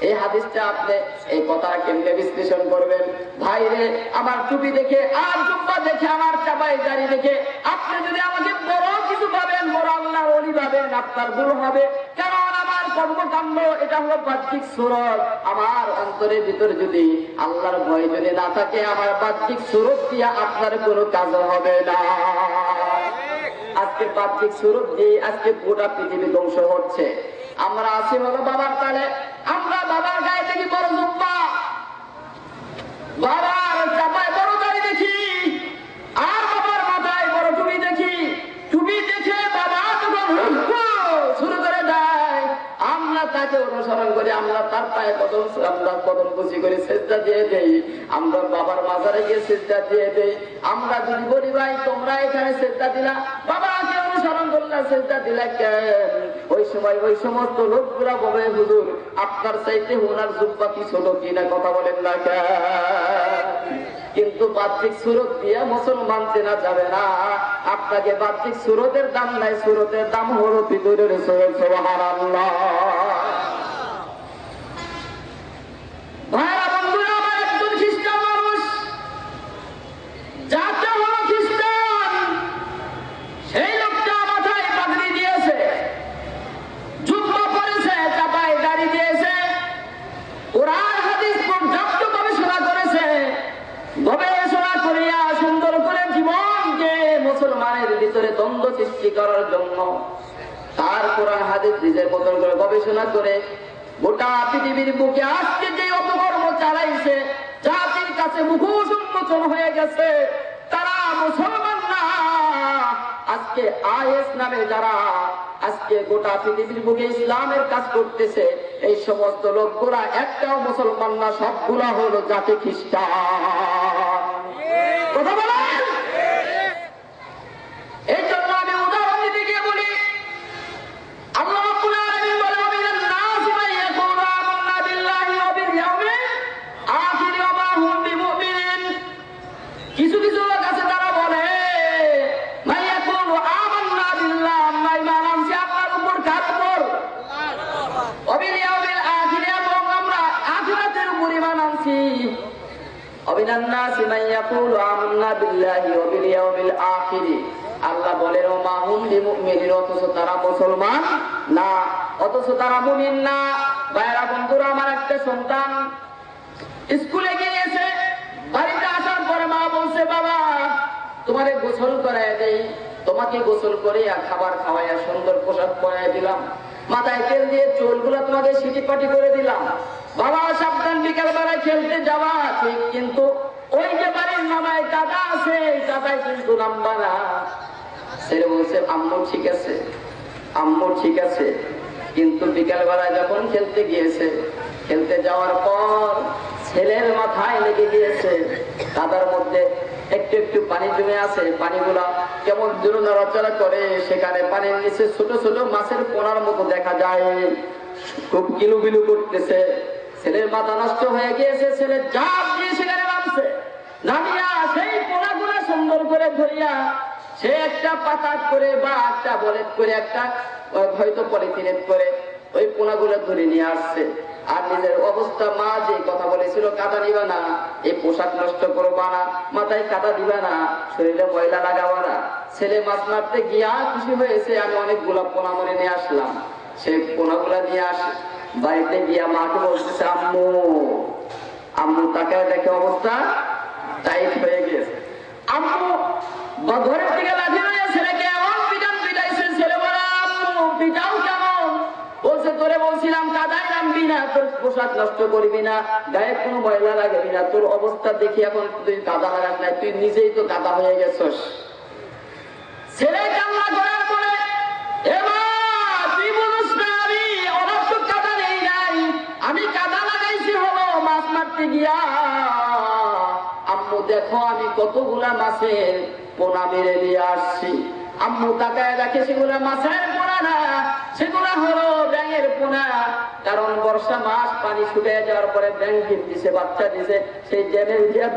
এই হাদিসটা আপনি এই কথা কেমনে বিশ্লেষণ করবেন? ভাইরে আমার টুপি দেখে আর জুব্বা দেখে আমার চাপাই দাড়ি দেখে আপনি যদি আমাকে বড় কিছু ভাবেন, বড় আল্লাহর ওলি ভাবেন, আপনার ভুল হবে। কারণ আমার কর্মকাণ্ড এটা হলো বাহ্যিক সুরত। আমার অন্তরের ভিতরে যদি আল্লাহর ভয় যদি না থাকে, আমার বাহ্যিক সুরত দিয়ে আপনার কোনো কাজ হবে না। আজকে বাহ্যিক সুরত দিয়ে আজকে গোটা পৃথিবী ধ্বংস হচ্ছে। আমরা আছি হলো বাবার তালে, আমরা বাবার গায়ে দেখি বড় জুব্বা, বাবার চাপায় বড় দাড়ি দেখি, আর বাবার মাথায় বড় টুপি দেখি। টুপি দেখে বাবা যখন শুরু করে দেয়, আমরা তাকে অনুসরণ করি, আমরা তার পায়ে কদম কুচি করে সেজদা দিয়ে দেই, আমরা বাবার মাজারে গিয়ে সেজদা দিয়ে দেই। আমরা যদি বলি ভাই তোমরা এখানে সেজদা দিলা, বাবাকে অনুসরণ করলা, সেজদা দিলা কেন? ওই সময় ওই সমস্ত লোকগুলা বলে হুজুর আপনার চাইতে ওনার জুব্বা কি ছোট কিনা। কথা বলেন না কেন? কিন্তু বাহ্যিক সুরত দিয়ে মুসলমান চেনা যাবে না। আপনাকে বাহ্যিক সুরতের দাম নাই, সুরতের দাম হলো ভিতরের সুরত। সুবহানাল্লাহ। ভাইরা বন্ধুরা আমার, একজন খ্রিস্টান মানুষ, যাতে হলো খ্রিস্টান, সেই লোকটা মাথায় পাগড়ি দিয়েছে, জুব্বা পরেছে, চাপায় দাড়ি দিয়েছে, কোরআন হাদিস মুসলমানের ভিতরে দ্বন্দ্ব সৃষ্টি করার জন্য তার কোরআন হাদিস নিজের মতন করে গবেষণা করে গোটা পৃথিবীর বুকে আজকে যে অপকর্ম চালাইছে, জাতির কাছে মুখোশ উন্মোচন হয়ে গেছে, তারা মুসলমান না। আজকে আইএস নামে যারা আজকে গোটা পৃথিবীর বুকে ইসলামের কাজ করতেছে, এই সমস্ত লোকগুলা একটাও মুসলমান না, সবগুলা হলো জাতি খ্রিস্টান। কথা বলেন। এই জন্য আমি উদাহরণ দিতে গিয়ে বলি, আল্লাহ রাব্বুল আলামিন বলে ওয়ামিনান নাসি মান ইয়াকুলু আমান্না বিল্লাহি ওয়া বিল ইয়াউমিল আখির ওয়া মা হুম বিমুমিনিন। কিছু কিছু লোক আছে তারা বলে মান ইয়াকুলু আমান্না বিল্লাহ, আমরা ঈমান আনছি আল্লাহর উপর, কার উপর? ওয়া বিল ইয়াউমিল আখির, এবং আমরা আখিরাতের উপর ঈমান আনছি। ওয়ামিনান নাসি মান ইয়াকুলু আমান্না বিল্লাহি ওয়া বিল ইয়াউমিল আখির, আল্লাহ বলেন ওয়া মা হুম বিমুমিনিন, অথচ তারা মুসলমান না, অথচ তারা মুমিন না। ভাইরা বন্ধুরা, আমার একটা সন্তান স্কুলে গিয়েছে, বাড়িতে আসার পরে মা বলছে বাবা তোমারে গোসল করায় দেই। তোমাকে গোসল করিয়া খাবার খাওয়াইয়া সুন্দর পোশাক পরাইয়া দিলাম, মাথায় তেল দিয়ে চুলগুলো তোমাকে সিটিপাটি করে দিলাম। বাবা সাবধান, বিকাল বেলায় খেলতে যাওয়া ঠিক, কিন্তু ওই যে বাড়ির নামায় কাদা আছে, কাদায় কিন্তু নামবা না। ছেলে বলছে আম্মু ঠিক আছে, আম্মু ঠিক আছে। কিন্তু বিকাল বেলায় যখন খেলতে গিয়েছে, খেলতে যাওয়ার পর ছেলের মাথায় লেগে গিয়েছে, কাদার মধ্যে একটু একটু পানি জমে আছে, পানিগুলা কেমন দূর নড়াচড়া করে, সেখানে পানির নিচে ছোট ছোট মাছের পোনার মতো দেখা যায়, খুব কিলুবিলু করতেছে। ছেলের মাথা নষ্ট হয়ে গিয়েছে, ছেলে ঝাঁপ দিয়ে সেখানে নামছে, নামিয়া সেই পোনাগুলা সুন্দর করে ধরিয়া সে একটা পাতা করে বা একটা বলেট করে, একটা হয়তো পলিথিনের করে ওই পোনাগুলো ধরে নিয়ে আসছে। আর নিজের অবস্থা, মা যে কথা বলেছিল কাদা দিবা না, এই পোশাক নষ্ট করবা না, মাথায় কাদা দিবা না, শরীরে ময়লা লাগাবা না। ছেলে মাছ মারতে গিয়া খুশি হয়েছে, আমি অনেকগুলা পোনা মরে নিয়ে আসলাম। সে পোনাগুলা নিয়ে আসে, বাড়িতে গিয়া মাকে বলতেছে আম্মু, আম্মু তাকায় দেখে অবস্থা টাইট হয়ে গেছে। আম্মু ঘরের থেকে লাঠি নিয়ে ছেলেকে এমন পিটান পিটাইছে, ছেলে বলে আম্মু পিটাও কেমন? বলছে তোরে বলছিলাম কাদায় নামবি না, তোর পোশাক নষ্ট করবি না, গায়ে কোনো ময়লা লাগবি না, তোর অবস্থা দেখি এখন তুই কাদা লাগাস নাই, তুই নিজেই তো কাদা হয়ে গেছস। ছেলে কান্না করার পরে তুই বলিস না আমি অনর্থক কাদা নেই নাই, আমি কাদা লাগাইছি হলো মাছ মারতে গিয়া। আম্মু দেখো আমি কতগুলা মাছের পোনা মেরে নিয়ে আসছি। আম্মু তাকায় দেখে সেগুলা মাছের পোনা না, সেগুলা হলো ব্যাঙের পোনা। কারণ বর্ষা মাস পানি শুকিয়ে যাওয়ার পরে ব্যাঙ ডিম দিছে, বাচ্চা দিছে, সেই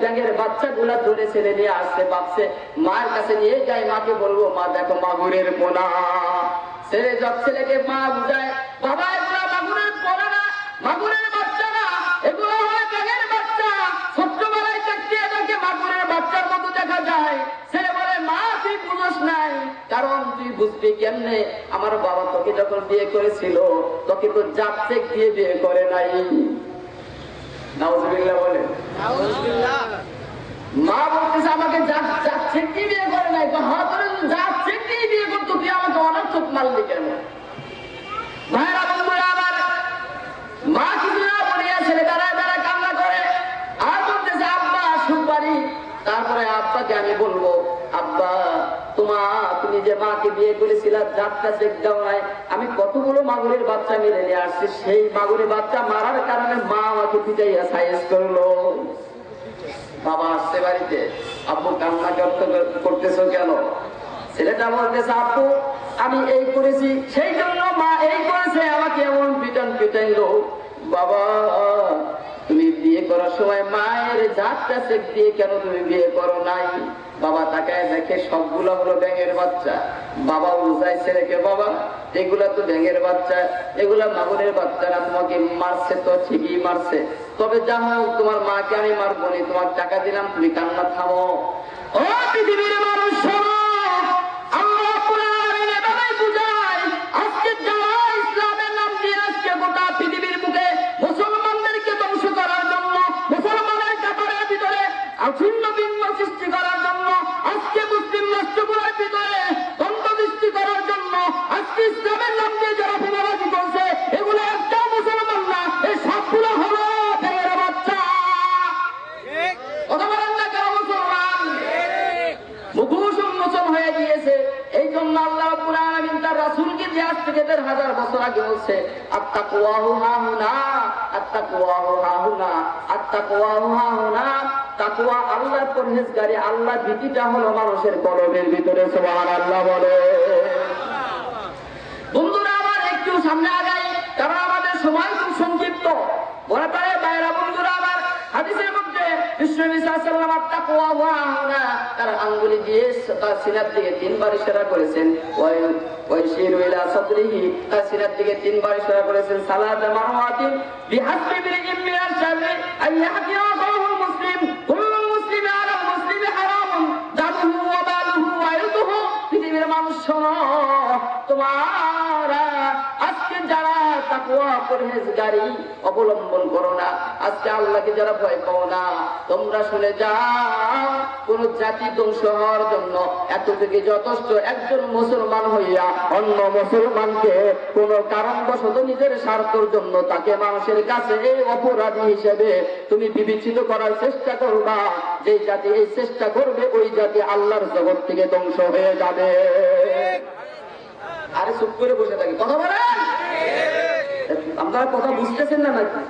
ব্যাঙের বাচ্চাগুলা ধরে ছেলে নিয়ে আসছে, ভাবছে মায়ের কাছে নিয়ে যাই, মাকে বলবো মা দেখো মাগুরের পোনা। ছেলে সব ছেলেকে মা বুঝায় বাবা এগুলা মাগুরের পোনা না, মাগুরের বাচ্চা না, এগুলো হয় ব্যাঙের বাচ্চা। ছোট্টবেলায় চাকরিয়া দেখে মাগুরের বাচ্চার মতো দেখা যায়। ছেলে বলে মা তুই বুঝোস নাই, কারণ তুই বুঝবি কেমনে, আমার বাবা তোকে যখন বিয়ে করেছিল তোকে তো জাত চেক দিয়ে বিয়ে করে নাই। নাউজুবিল্লাহ বলে। মা বলতেছে আমাকে জাত চেক দিয়ে বিয়ে করে নাই। হ্যাঁ তোর জাত চেক দিয়ে বিয়ে করতো, তুই আমাকে অনর্থক মারলি কেন? ভাইরা বন্ধুরা আমার, মা কিছু না বলিয়া ছেলে দাঁড়ায় দাঁড়ায় কান্না করে আর বলতেছে আব্বা আসুক বাড়ি। তারপরে আব্বাকে আমি বলবো আব্বা তুমি যে মাকে বিয়ে করেছিলা জাতটা চেক দাও নাই, আমি কতগুলো মাগুরের বাচ্চা মেরে নিয়ে আসছি, সেই মাগুরের বাচ্চা মারার কারণে মা আমাকে পিটাইয়া সাইজ করলো। বাবা আসছে বাড়িতে, আব্বু কান্না করতেছো কেন? ছেলেটা বলতেছে আব্বু আমি এই করেছি, সেই জন্য মা এই করেছে, আমাকে এমন পিটান পিটাইলো। বাবা তুমি বিয়ে করার সময় মায়ের জাতটা চেক দিয়ে কেন তুমি বিয়ে করো নাই? বাবা তাকায় দেখে সবগুলো হলো ব্যাঙের বাচ্চা। বাবা বুঝাই ছেলেকে বাবা এগুলা তো ব্যাঙের বাচ্চা, এগুলা মাগুরের বাচ্চা না, তোমাকে মারছে তো ঠিকই মারছে, তবে যা হোক তোমার মাকে আমি মারবো না, তোমার টাকা দিলাম, তুমি কান্না থামো। ও পৃথিবীর মানুষ সৃষ্টি করার জন্য আজকে মুসলিম রাষ্ট্রগুলোর ভিতরে জন্য আল্লাহ রাব্বুল আলামিন তার রাসূলকে দিয়ে আজ থেকে ১৫০০ বছর আগে বলছে আত্তাকওয়াহু হাহুনা, আত্তাকওয়াহু হাহুনা, আত্তাকওয়াহু হাহুনা। তাকওয়া আল্লাহর পরহেজগারি, আল্লাহ ভীতিটা হলো মানুষের কলবের ভিতরে। সুবহানাল্লাহ বলে। বন্ধুরা আমার একটু সামনে আগাই, কারণ আমাদের সময় খুব সংক্ষিপ্ত। বলা পারে বাইরা বন্ধুরা আমার, হাদিসের মধ্যে বিশ্বনবী সাল্লাল্লাহু আলাইহি ওয়াসাল্লাম তাকওয়া ওয়া হানা তার আঙ্গুলি দিয়ে তার সিনার দিকে 3 বার ইশারা করেছেন। ওয়াইশিরু ইলা সাদরিহি, তার সিনার দিকে 3 বার ইশারা করেছেন। সালাত মারওয়াতিন বিহাসবি বিল মিনাল শাররি আইয়াহদিয়া কওমুল মুসলিম, কুল্লু মুসলিমি আলা মুসলিমি হারামুন দামুহু ওয়া মালুহু ওয়া ইরদুহু। পৃথিবীর মানুষ শোনো, তোমারা আজকে যারা তাকওয়া পরহেজগারি অবলম্বন করো না, আজকে আল্লাহকে যারা ভয় পাও না, তোমরা শুনে যাও, কোন জাতি ধ্বংস হওয়ার জন্য এতটুকু যথেষ্ট। একজন মুসলমান হইয়া অন্য মুসলমানকে কোন কারণবশত নিজের স্বার্থের জন্য তাকে মানুষের কাছে এই অপরাধী হিসেবে তুমি বিবেচিত করার চেষ্টা করবা। যে জাতি এই চেষ্টা করবে, ওই জাতি আল্লাহর জগৎ থেকে ধ্বংস হয়ে যাবে। আরে চুপ করে বসে থাকি, কথা বলেন। আপনারা কথা বুঝতেছেন না নাকি?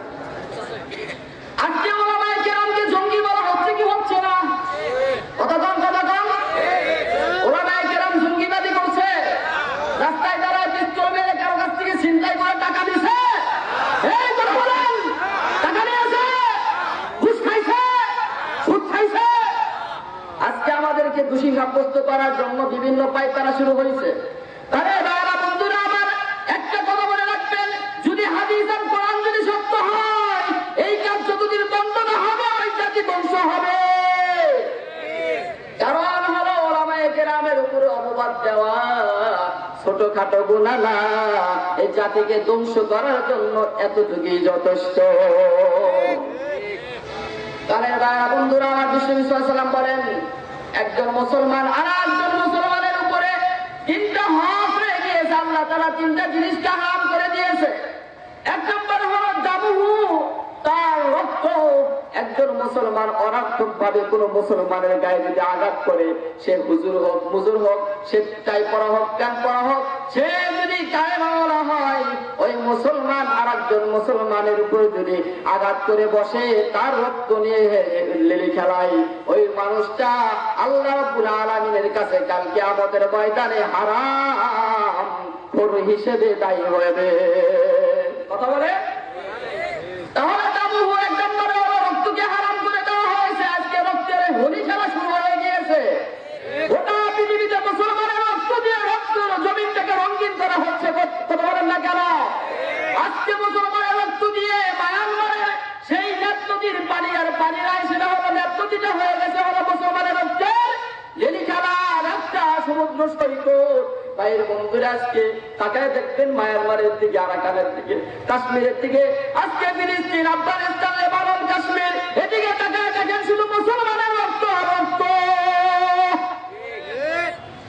আজকে ওলামায়ে কেরামকে জঙ্গি বলা হচ্ছে কি হচ্ছে না? কথা কম, কথা কম। ওলামায়ে কেরাম জঙ্গিবাদী করছে, রাস্তায় দাঁড়ায় পিস্তল মেরে কারো কাছ থেকে ছিনতাই করে টাকা দিছে। এই কথা বলেন, টাকা নিয়েছে, ঘুষ খাইছে, সুদ খাইছে। আজকে আমাদেরকে দোষী সাব্যস্ত করার জন্য বিভিন্ন পায়তারা শুরু হয়েছে। আরে বাবা বন্ধুরা আমার, একটা কথা বলে রাখবেন, যদি হাদিস আর কোরআন যদি সত্য হয়, এই কাজ যতদিন বন্ধ না হবে ওই জাতি ধ্বংস হবে। কারণ হলো ওলামায়ে কেরামের উপরে অপবাদ দেওয়া ছোটখাটো গুনাহ না, এই জাতিকে ধ্বংস করার জন্য এতটুকুই যথেষ্ট। তাহলে বাবা বন্ধুরা আমার, বিশ্বনবী সাল্লাল্লাহু আলাইহি ওয়াসাল্লাম বলেন, একজন মুসলমান আর একজন মুসলমানের উপরে 3টা হক রয়ে গিয়েছে। আল্লাহ তাআলা 3টা জিনিসকে হারাম করে দিয়েছে। 1 নম্বর হলো দামুহু, তার রক্ত। একজন মুসলমান অনার্থক ভাবে কোন মুসলমানের গায়ে যদি আঘাত করে, সে হুজুর হোক, মুজুর হোক, সে টাই পরা হোক, প্যান্ট পরা হোক, সে যদি গায়ে মামলা হয়, ওই মুসলমান আর একজন মুসলমানের উপর যদি আঘাত করে বসে, তার রক্ত নিয়ে লেলি খেলায়, ওই মানুষটা আল্লাহ রাব্বুল আলামিনের কাছে কাল কিয়ামতের ময়দানে হারাম খোর হিসেবে দায়ী হবে। কথা বলে। তাহলে দামুহু 1 নম্বরে হলো রক্তকে হারাম করে দেওয়া হয়েছে। আজকে রক্তের হোলি খেলা শুরু হয়ে গিয়েছে। গোটা পৃথিবীতে মুসলমানের রক্ত দিয়ে রক্ত জমিনটাকে রঙিন করা হচ্ছে। কথা বলেন না কেন? আজকে মুসলমানের রক্ত দিয়ে মায়ানমারে সেই ন্যাপ নদীর পানি আর পানি নাই, সেটা হলো ন্যাপ নদীটা হয়ে গেছে হলো মুসলমানের রক্তের লেলি খেলা, রাস্তা, সমুদ্র সৈকত। ভাইয়ের বন্ধুরা আজকে তাকায় দেখবেন মায়ানমারের দিকে, আরাকানের দিকে, কাশ্মীরের দিকে, আজকে ফিলিস্তিন, আফগানিস্তান, লেবানন, কাশ্মীর, এদিকে তাকায় দেখেন শুধু মুসলমানের রক্ত আর রক্ত।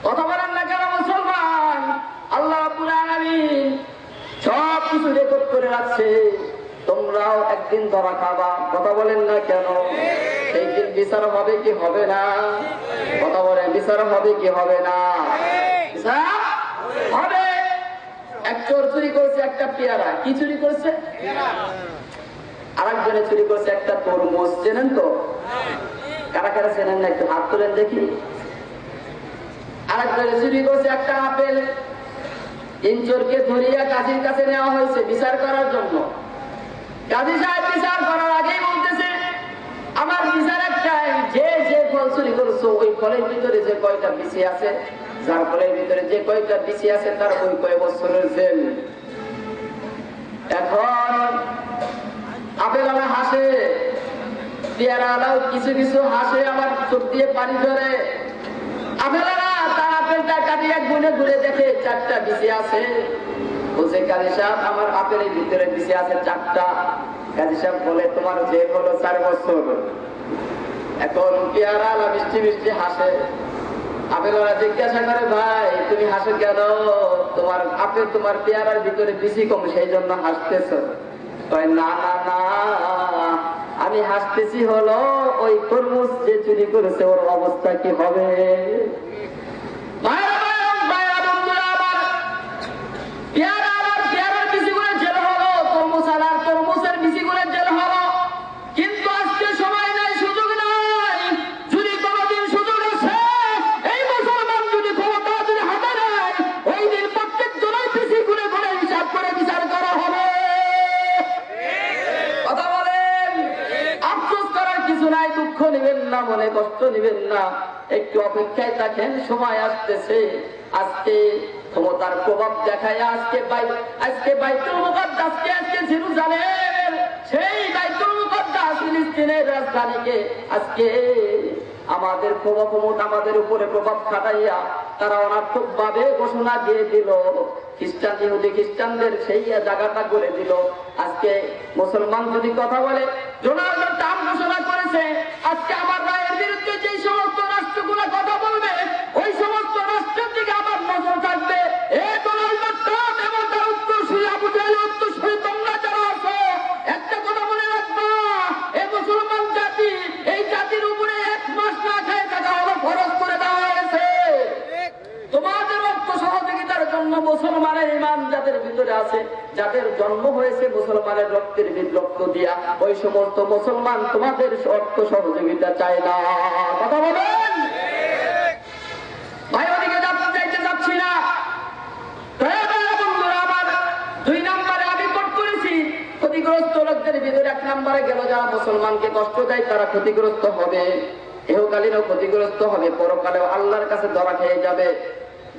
কথা বলেন না কেন? মুসলমান আল্লাহ রাব্বুল আলামিন সব কিছু রেকর্ড করে রাখছে, তোমরাও একদিন ধরা খাবা। কথা বলেন না কেন? সেই দিন বিচার হবে কি হবে না? কথা বলেন, বিচার হবে কি হবে না? হবে। এক চোর চুরি করছে একটা পেয়ারা। কি চুরি করছে? আরেকজনে চুরি করছে একটা তরমুজ। চেনেন তো? কারা কারা চেনেন না একটু হাত তোলেন দেখি। আরেকজনে চুরি করছে একটা আপেল। 3 চোরকে ধরিয়া কাজীর কাছে নেওয়া হয়েছে বিচার করার জন্য। কাজী সাহেব বিচার করার আগেই বলতেছে, আমার বিচার একটাই, যে যে ফল চুরি করছো ওই ফলের ভিতরে যে কয়টা বিচি আছে, যার ফলের ভিতরে যে কয়টা বিচি আছে তার ওই কয় বছরের জেল। এখন আপেলালা হাসে, পেয়ারালাও কিছু কিছু হাসে, আবার চোখ দিয়ে পানি ধরে। আপেলালা তার আপেলটা কাটিয়ে গুনে ঘুরে দেখে 4টা বিচি আছে। বলছে, কাজী সাহেব আমার আপেলের ভিতরে বিচি আছে 4টা। কাজী সাহেব বলে, তোমার জেল হলো 4 বছর। এখন পেয়ারালা মিষ্টি মিষ্টি হাসে। আপেলারা জিজ্ঞাসা করে, ভাই তুমি হাসো কেন? তোমার আপেল, তোমার পেয়ারার ভিতরে বিচি কম, সেই জন্য হাসতেছ? কয়, না না না, আমি হাসতেছি হলো ওই তরমুজ যে চুরি করেছে ওর অবস্থা কি হবে। না, মনে কষ্ট নিবেন না, একটু অপেক্ষায় থাকেন, সময় আসতেছে। আজকে ক্ষমতার প্রভাব দেখায় আজকে বাইতুল মুকাদ্দাসকে, আজকে জেরুজালেম, সেই বাইতুল মুকাদ্দাস ফিলিস্তিনের রাজধানীকে আজকে আমাদের ক্ষমতা আমাদের উপরে প্রভাব খাটাইয়া তারা অনার্থক ভাবে ঘোষণা দিয়ে দিল, খ্রিস্টানদের সেই জায়গাটা করে দিল। আজকে মুসলমান যদি কথা বলে, ডোনাল্ড ট্রাম্প ঘোষণা করেছে আজকে আমার রায়ের বিরুদ্ধে যে সমস্ত রাষ্ট্রগুলো কথা বলবে, ওই সমস্ত রাষ্ট্রের দিকে আমার নজর থাকবে। ডোনাল্ড ট্রাম্প এবং তার উত্তরসূরি আবু জাহেল, উত্তরসূরি তোমরা যারা আছো, একটা কথা মনে রাখবা, এই মুসলমান জাতি, এই জাতির উপরে 1 মাস না খেয়ে থাকা হলো ফরজ করে দেওয়া হয়েছে। তোমাদের রক্ত সহযোগিতার জন্য মুসলমানের ঈমান যাদের ভিতরে আছে, যাদের জন্ম হয়েছে মুসলমানের রক্তের রক্ত দিয়া, ওই সমস্ত মুসলমান তোমাদের রক্ত সহযোগিতা চায় না। কথা বলেন ভাই, ওদিকে যাইতে যাচ্ছি না। আমার 2 নম্বরে আমি কোট করেছি, ক্ষতিগ্রস্ত লোকদের ভিতরে 1 নম্বরে গেল যারা মুসলমানকে কষ্ট দেয় তারা ক্ষতিগ্রস্ত হবে, ইহকালীনও ক্ষতিগ্রস্ত হবে, পরকালেও আল্লাহর কাছে ধরা খেয়ে যাবে।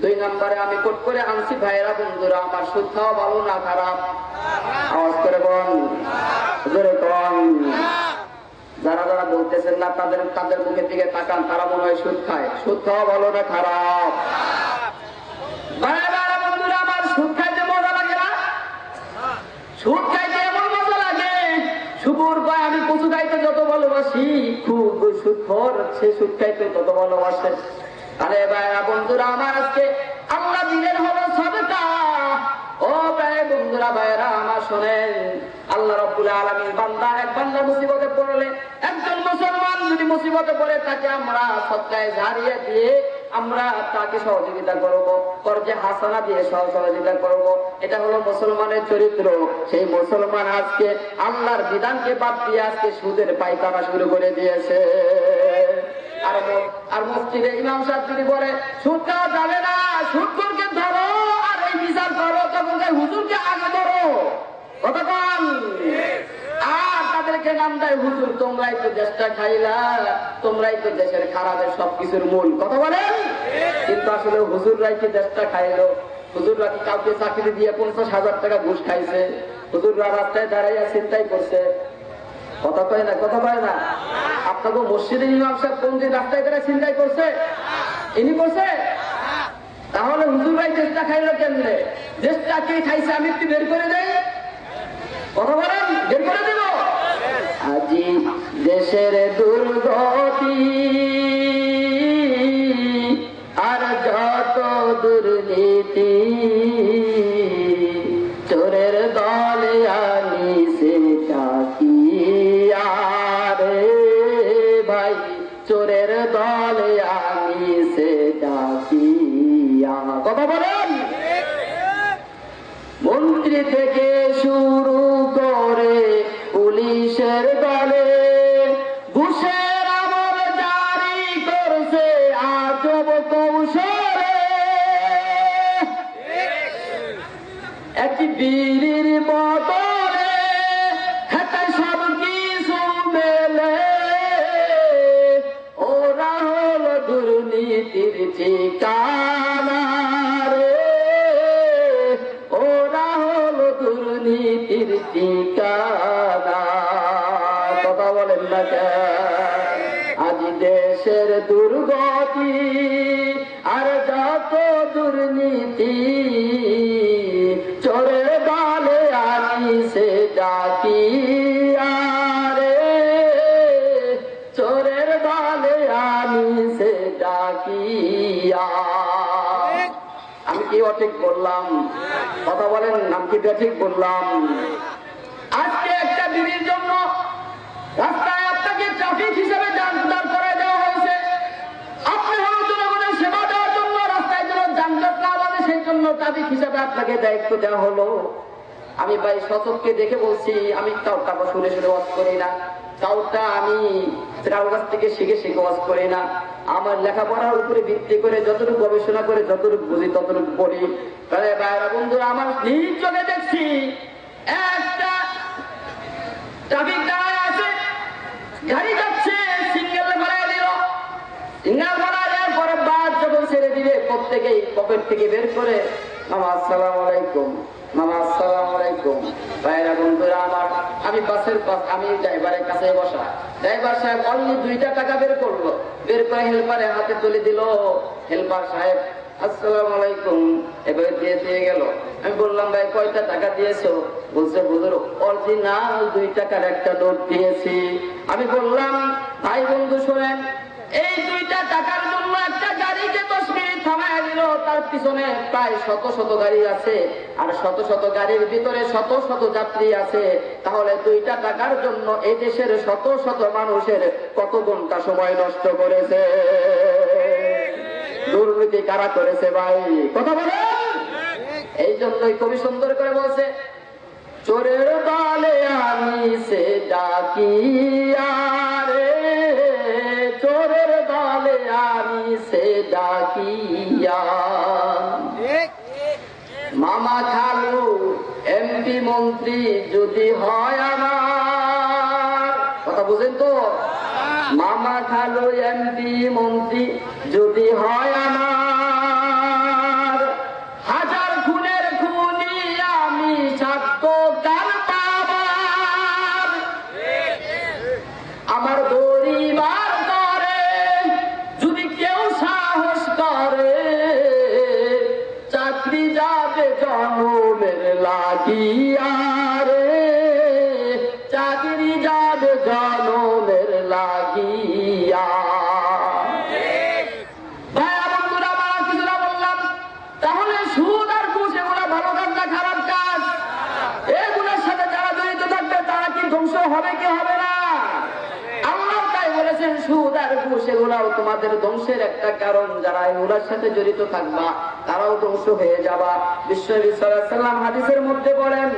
2 নম্বরে আমি কোট করে আনছি, ভাইয়েরা বন্ধুরা আমার, সুদ খাওয়া ভালো না খারাপ? আওয়াজ করে বল, জোরে বল। যারা যারা বলতেছেন না তাদের মুখের দিকে তাকান, তারা মনে হয় সুদ খায়। সুদ খাওয়া ভালো না খারাপ? ভাইয়েরা বন্ধুরা আমার, সুদ খাইতে মজা লাগে না? সুদ খাইতে এমন মজা লাগে, সুপুর কয় আমি কচু খাইতে যত ভালোবাসি, খুব সুদখোর সে সুদ খাইতে তত ভালোবাসে। আরে ভাইরা বন্ধুরা আমার, আজকে আল্লাহ দিলেন হলো সদকা। ও ভাই বন্ধুরা, ভাইরা আমার শোনেন, আল্লাহ রাব্বুল আলামিন এক বান্দা মুসিবতে পড়লে, একজন মুসলমান যদি মুসিবতে পড়ে তাকে আমরা সদকায়ে জারিয়া দিয়ে আমরা তাকে সহযোগিতা করব, কর্জে হাসানা দিয়ে সহযোগিতা করব। এটা হলো মুসলমানের চরিত্র। সেই মুসলমান আজকে আল্লাহর বিধানকে বাদ দিয়ে আজকে সুদের পায়তারা শুরু করে দিয়েছে। আর মসজিদে ইমাম সাহেব যদি বলে সুদ খাওয়া যাবে না, সুদখোরকে ধরো আর এই বিচার করো, তখন হুজুরকে আগে ধরো। কতক্ষণ? আর তাদেরকে নাম দেয় হুজুর, তোমরাই তো দেশটা খাইলা, তোমরাই তো দেশের খারাপের সবকিছুর মূল। কথা বলেন? কিন্তু আসলে হুজুররাই কি দেশটা খাইলো? হুজুররা কি কাউকে চাকরি দিয়ে 50,000 টাকা ঘুষ খাইছে? হুজুররা রাস্তায় দাঁড়াইয়া চিন্তাই করছে? কথা কয় না, কথা কয় না। আপনাকে মসজিদের ইমাম সাহেব কোন দিন রাস্তায় তারা চিন্তাই করছে? ইনি করছে? তাহলে হুজুরাই দেশটা খাইলো কেমনে? দেশটা কে খাইছে আমি একটু বের করে দেই। কথা বলেন, বের করে দেব। আজি দেশের দুর্গতি আর যত দুর্নীতি, চোরের দলে আনিছে চাকিয়া রে ভাই, চোরের দলে আনিছে চাকিয়া। কথা বলেন? মন্ত্রী থেকে শুরু করে পুলিশের দলে ঘুষের আমল জারি করছে আজব কৌশলে। একটি বিড়ির বদলে হাতে সব কিছু মেলে, ওরা হলো দুর্নীতির ঠিকানা রে, ওরা হলো দুর্নীতির ঠিকানা। কথা বলেন না কেন? আজ দেশের দুর্গতি আর যত দুর্নীতি, চোরের দলে আনিছে ডাকিয়া রে, চোরের দলে আনিছে ডাকিয়া। আমি কি অঠিক বললাম? কথা বলেন, নাম কি ঠিক বললাম? আজকে একটা বিড়ির জন্য রাস্তায় আপনাকে ট্রাফিক হিসেবে দাঁড় করায় দেওয়া হয়েছে। আপনি হলো জনগণের সেবা দেওয়ার জন্য, রাস্তায় যেন যানজট না বাড়ে সেই জন্য ট্রাফিক হিসেবে আপনাকে দায়িত্ব দেওয়া হলো। আমি ভাই সচককে দেখে বলছি, আমি কাউটা শুনে শুনে ওয়াজ করি না, কাউটা আমি কারোর কাছ থেকে শিখে ওয়াজ করি না। আমার লেখাপড়ার উপরে ভিত্তি করে যতটুকু গবেষণা করে যতটুকু বুঝি ততটুকু পড়ি। তাহলে ভাইরা বন্ধুরা আমার নিজ চোখে দেখছি একটা ট্রাফিক দাঁড়ায় আছে, গাড়ি যাচ্ছে, সিঙ্গেল পকেট থেকে বের করে, মামা আসসালামু আলাইকুম, মামা আসসালামু আলাইকুম। ভাইরা বন্ধুরা আমার, আমি বাসের পাশ, আমি ড্রাইভারের কাছে বসা, ড্রাইভার সাহেব অনলি 2টা টাকা বের করলো, বের করে হেল্পারের হাতে তুলে দিল। হেল্পার সাহেব আসসালামু আলাইকুম এবার দিয়ে গেল। আমি বললাম ভাই কয়টা টাকা দিয়েছো? বলছে হুজুর অরিজিনাল 2 টাকার একটা নোট দিয়েছি। আমি বললাম ভাই বন্ধু শোনেন, এই 2টা টাকার জন্য একটা গাড়িকে 10 মিনিট থামায় দিল, তার পিছনে প্রায় শত শত গাড়ি আছে, আর শত শত গাড়ির ভিতরে শত শত যাত্রী আছে। তাহলে 2টা টাকার জন্য এই দেশের শত শত মানুষের কত ঘন্টা সময় নষ্ট করেছে। দুর্নীতি কারা করেছে ভাই? কথা বলে। এই জন্যই কবি সুন্দর করে বলছে, চোরের দলে আমি সে ডাকি আরে, চোরের দলে আমি সে ডাকিয়া। মামা খালু এমপি মন্ত্রী যদি হয় আমার, কথা বুঝেন তো? মামা খালু এমপি মন্ত্রী যদি হয় আমার, হাজার খুনের খুনি আমি সাক্ষ্য কার পাবার। আমার পরিবার করে যদি কেউ সাহস করে, চাকরি যাবে জনমের লাগিয়া রে, চাকরি যাবে জনমের লাগিয়া। ভাইয়া বন্ধুরা আমার কিছুটা বললাম, তাহলে সুদ আর ঘুষ এগুলা ভালো কাজ না খারাপ কাজ? এগুলোর সাথে যারা জড়িত থাকবে তারা কি ধ্বংস হবে কি হবে না? আল্লাহ তাই বলেছেন সুদ আর ঘুষ এগুলাও তোমাদের ধ্বংসের একটা কারণ। যারা এগুলার সাথে জড়িত থাকবা তারাও ধ্বংস হয়ে যাবা। বিশ্বনবী সাল্লাল্লাহু আলাইহি ওয়াসাল্লাম হাদিসের মধ্যে বলেন,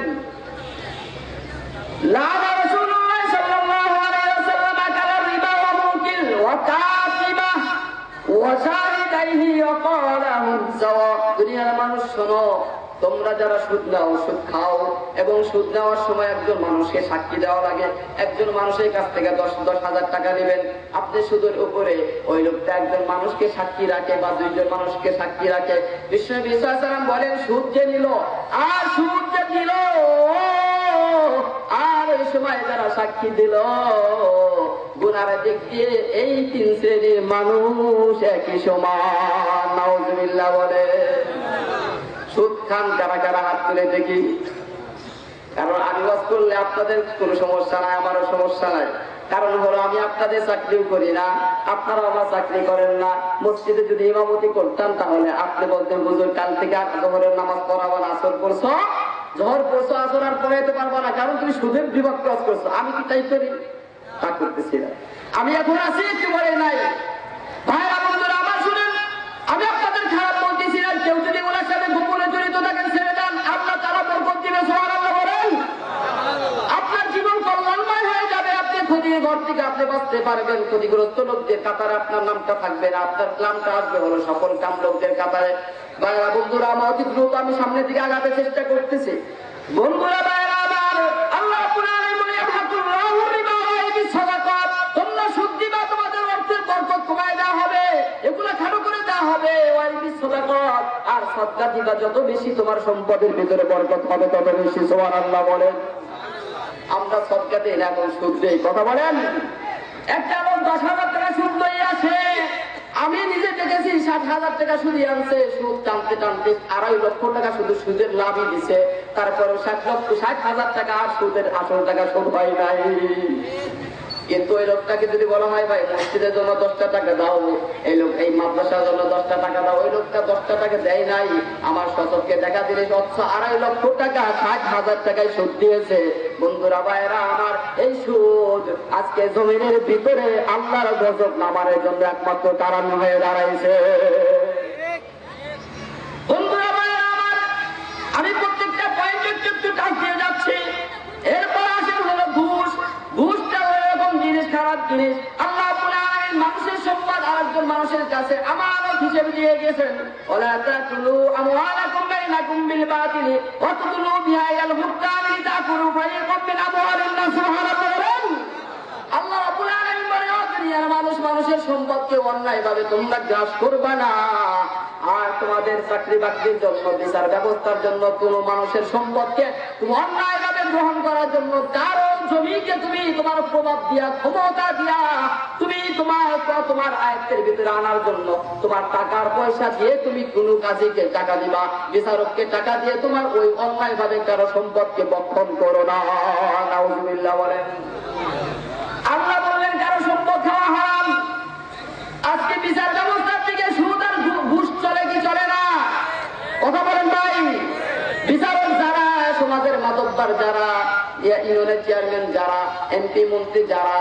লাআনা রাসূলুল্লাহ সাল্লাল্লাহু আলাইহি ওয়াসাল্লাম আকালা রিবা ওয়া মুকিল ওয়া কাতিবা ওয়া শাহিদাইহি ওয়া ক্বালা হুম সাওয়া। দুনিয়ার মানুষ শোনো, তোমরা যারা সুদ নাও, সুদ খাও, এবং সুদ নেওয়ার সময় একজন মানুষকে সাক্ষী দেওয়া লাগে। একজন মানুষের কাছ থেকে 10,000 টাকা নেবেন, আপনি সুদের উপরে ওই লোকটা একজন মানুষকে সাক্ষী রাখে বা 2জন মানুষকে সাক্ষী রাখে। বিশ্বনবী সাল্লাল্লাহু আলাইহি ওয়াসাল্লাম বলেন, সুদ যে নিল আর সুদ যে দিল আর ওই সময় যারা সাক্ষী দিল, গুনার দিক দিয়ে এই 3 শ্রেণীর মানুষ একই সমান। নাউজুবিল্লাহ বলে। সুদ খান কারা কারা হাত তুলে দেখি। কারণ আমি ওয়াজ করলে আপনাদের কোনো সমস্যা নাই, আমারও সমস্যা নাই। কারণ হলো আমি আপনাদের চাকরিও করি না, আপনারাও আমার চাকরি করেন না। মসজিদে যদি ইমামতি করতাম তাহলে আপনি বলতেন হুজুর কাল থেকে জোহরের নামাজ পড়াবো না, আসর পড়ছো, জোহর পড়ছো, আসর আর পড়াইতে পারবো না, কারণ তুমি সুদের বিভাগ ক্রস করছো। আমি কি তাই করি? তা করতেছি না। আমি এখন আছি, একটু বলে নাই। ভাইরা বন্ধুরা আমার শুনেন, আমি আপনাদের খারাপ বলতেছি না। কেউ যদি ওনার সাথে গোপনে জড়িত থাকেন ছেড়ে দেন, আল্লাহ তাআলা বরকত দিবে। সুবহানাল্লাহ বলেন। আপনার জীবন কল্যাণময় হয়ে যাবে। আপনি ক্ষতির ঘর থেকে আপনি বাঁচতে পারবেন। ক্ষতিগ্রস্ত লোকদের কাতারে আপনার নামটা থাকবে না, আপনার নামটা আসবে হলো সফল কাম লোকদের কাতারে। ভাইরা বন্ধুরা আমার, অতি দ্রুত আমি সামনের দিকে আগাতে চেষ্টা করতেছি। বন্ধুরা ভাইরা আমার, আল্লাহ রাব্বুল আলামিন বলে, ইয়াহকুল্লাহু রিবা ওয়া ইয়াহদিস সাদাকাত। তোমরা সুদ দিবা, তোমাদের অর্থের বরকত কমায় দেওয়া হবে, এগুলা খাটো করে দেওয়া হবে। ওয়া ইয়াহদিস সাদাকাত, আর সাদকা দিবা, যত বেশি তোমার সম্পদের ভিতরে বরকত হবে তত বেশি। সুবহানাল্লাহ বলেন। আমরা সাদকা দেই না, এখন সুদ দেই। কথা বলেন। একটা লোক 10,000 টাকা সুদ লই আসে, আমি নিজে দেখেছি 60,000 টাকা সুদ আনছে। সুদ টানতে টানতে 2.5 লক্ষ টাকা শুধু সুদের লাভই দিছে। তারপরে 60,000 টাকা আর সুদের আসল টাকা সুদ হয় নাই। কিন্তু ওই লোকটাকে যদি বলা হয় ভাই মসজিদের জন্য 10টা টাকা দাও, এই লোক এই মাদ্রাসার জন্য 10টা টাকা দাও, ওই লোকটা 10টা টাকা দেয় নাই। আমার শতককে দেখা দিলে 2.5 লক্ষ টাকা 60,000 টাকায় সুদ দিয়েছে। বন্ধুরা ভাইরা আমার, এই সুদ আজকে জমিনের ভিতরে আল্লাহর গজব নামার জন্য একমাত্র কারণ হয়ে দাঁড়াইছে। বন্ধুরা ভাইরা আমার, আমি প্রত্যেকটা পয়েন্ট একটু টাচ দিয়ে যাচ্ছি। এরপর আসে হলো ঘুষ। ঘুষটা এরকম জিনিস, খারাপ জিনিস। আল্লাহ রাব্বুল আলামিন মানুষের সম্পদ আরেকজন মানুষের কাছে আমানত হিসেবে দিয়ে গেছেন। ওয়ালা তাকুলু আমওয়ালাকুম বাইনাকুম বিল বাতিল ওয়া তুদলু বিহা ইলাল হুক্কাম লিতাকুলু ফারিকাম মিন আমওয়ালিন নাস। সুবহানাল্লাহ। আল্লাহ রাব্বুল আলামিন বলেন, ও দুনিয়ার মানুষ, মানুষের সম্পদকে অন্যায়ভাবে তোমরা গ্রাস করবা না। আর তোমাদের চাকরি বাকরির জন্য, বিচার ব্যবস্থার জন্য, কোনো মানুষের সম্পদকে তুমি অন্যায়ভাবে গ্রহণ করার জন্য, কারো জমিকে তুমি তোমার প্রভাব দিয়া, ক্ষমতা দিয়া তুমি তোমার আয়ত্তের ভিতরে আনার জন্য তোমার টাকার পয়সা দিয়ে তুমি কোনো কাজীকে টাকা দিবা, বিচারককে টাকা দিয়ে তোমার ওই অন্যায়ভাবে কারো সম্পদকে বক্ষণ করো না। নাউজুবিল্লাহ বলেন। আল্লাহ বললেন কারো সম্পদ খাওয়া হারাম। আজকে বিচার ব্যবস্থার থেকে সুদ আর ঘুষ চলে কি চলে না? কথা বলেন ভাই। বিচারক যারা, সমাজের মাতব্বর যারা, ইউনিয়নের চেয়ারম্যান যারা, এমপি মন্ত্রী যারা,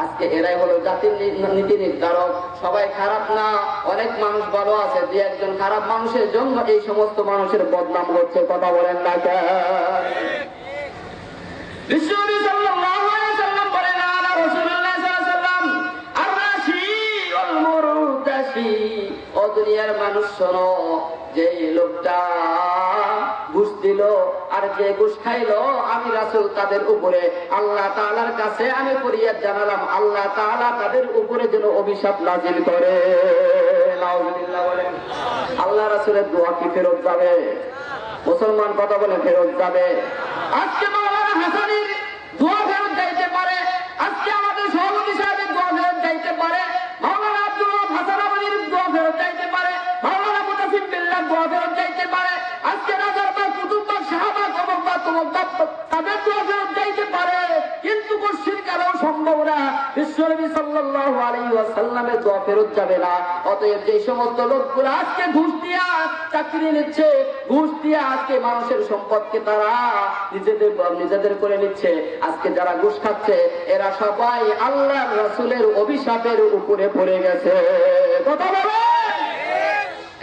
আজকে এরাই হলো জাতির নীতি নির্ধারক। সবাই খারাপ না, অনেক মানুষ ভালো আছে। যে একজন খারাপ মানুষের জন্য এই সমস্ত মানুষের বদনাম হচ্ছে। কথা বলেন না কেন? বিশ্বনবী সাল্লাল্লাহু আলাইহি সাল্লাম বলেন, আনা রাসূলুল্লাহ সাল্লাল্লাহু আলাইহি সাল্লাম আর-রাশি ওয়াল মুরতাশি। ও দুনিয়ার মানুষ শোনো, যে লোকটা ঘুষ দিল আর যে ঘুষ খাইলো, আমি রাসূল তাদের উপরে আল্লাহ তাআলার কাছে আমি ফরিয়াদ জানালাম, আল্লাহ তাআলা তাদের উপরে যেন অভিশাপ নাযিল করে। নাউজুবিল্লাহ বলেন। আল্লাহ রাসূলের দোয়া কি ফেরত যাবে? মুসলমান কথা বলে ফেরত যাবে। আজকে মাওলানা হাসানীর দোয়া ফেরত যাইতে পারে, আজকে আমাদের সভাপতি সাহেবের দোয়া ফেরত যাইতে পারে, মাওলানা আব্দুল ওয়াহাব হাসানাবাদীর দোয়া ফেরত যাইতে পারে, মাওলানা মুতাসিম বিল্লাহ দোয়া ফেরত যাইতে পারে, আজকে রাজারবাগ, কুতুববাগ, শাহবাগ, অমুকবাগ, তমুকবাগ তাদের দোয়া ফেরত যাইতে পারে, কিন্তু মুশরিক কারো সম্ভব না। বিশ্বনবী সাল্লাল্লাহু আলাইহি ওয়াসাল্লামের দোয়া ফেরত যাবে না। অতএব যে সমস্ত লোকগুলো আজকে ঘুষ দিয়া চাকরি নিচ্ছে, ঘুষ দিয়া আজকে মানুষের সম্পদকে তারা নিজেদের করে নিচ্ছে, আজকে যারা ঘুষ খাচ্ছে এরা সবাই আল্লাহর রাসূলের অভিশাপের উপরে পড়ে গেছে। কথা বলে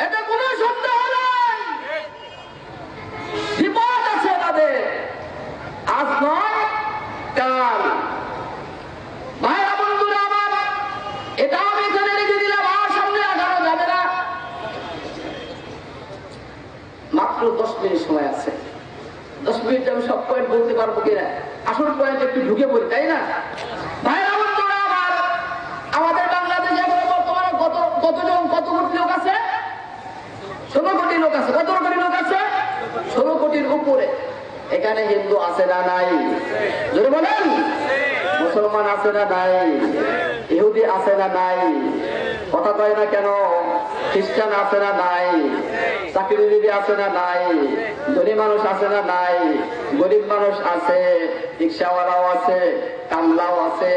এটা কোনো সন্দেহ নাই, বিপদ আছে তাদের। আজ নয় কাল। ভাইরা বন্ধুরা আমার, এটা আমি এখানে রেখে দিলাম, আর সামনে আগানো যাবে না। মাত্র 10 মিনিট সময় আছে। 10 মিনিট আমি সব পয়েন্ট বলতে পারবো কিনা? আসল পয়েন্ট একটু ঢুকে পড়ি, তাই না? ভাইরা বন্ধুরা আমার, আমাদের বাংলাদেশে বর্তমানে কত কোটি লোক আছে? 16 কোটি লোক আছে। কত কোটি লোক আছে? 16 কোটির উপরে। এখানে হিন্দু আছে না নাই? জোরে বলেন। মুসলমান আছে না নাই? ইহুদি আছে না নাই? কথা কয় না কেন? খ্রিস্টান আছে না নাই? চাকরিজীবী আছে না নাই? ধনী মানুষ আছে না নাই? গরিব মানুষ আছে, রিক্সাওয়ালাও আছে, কামলাও আছে,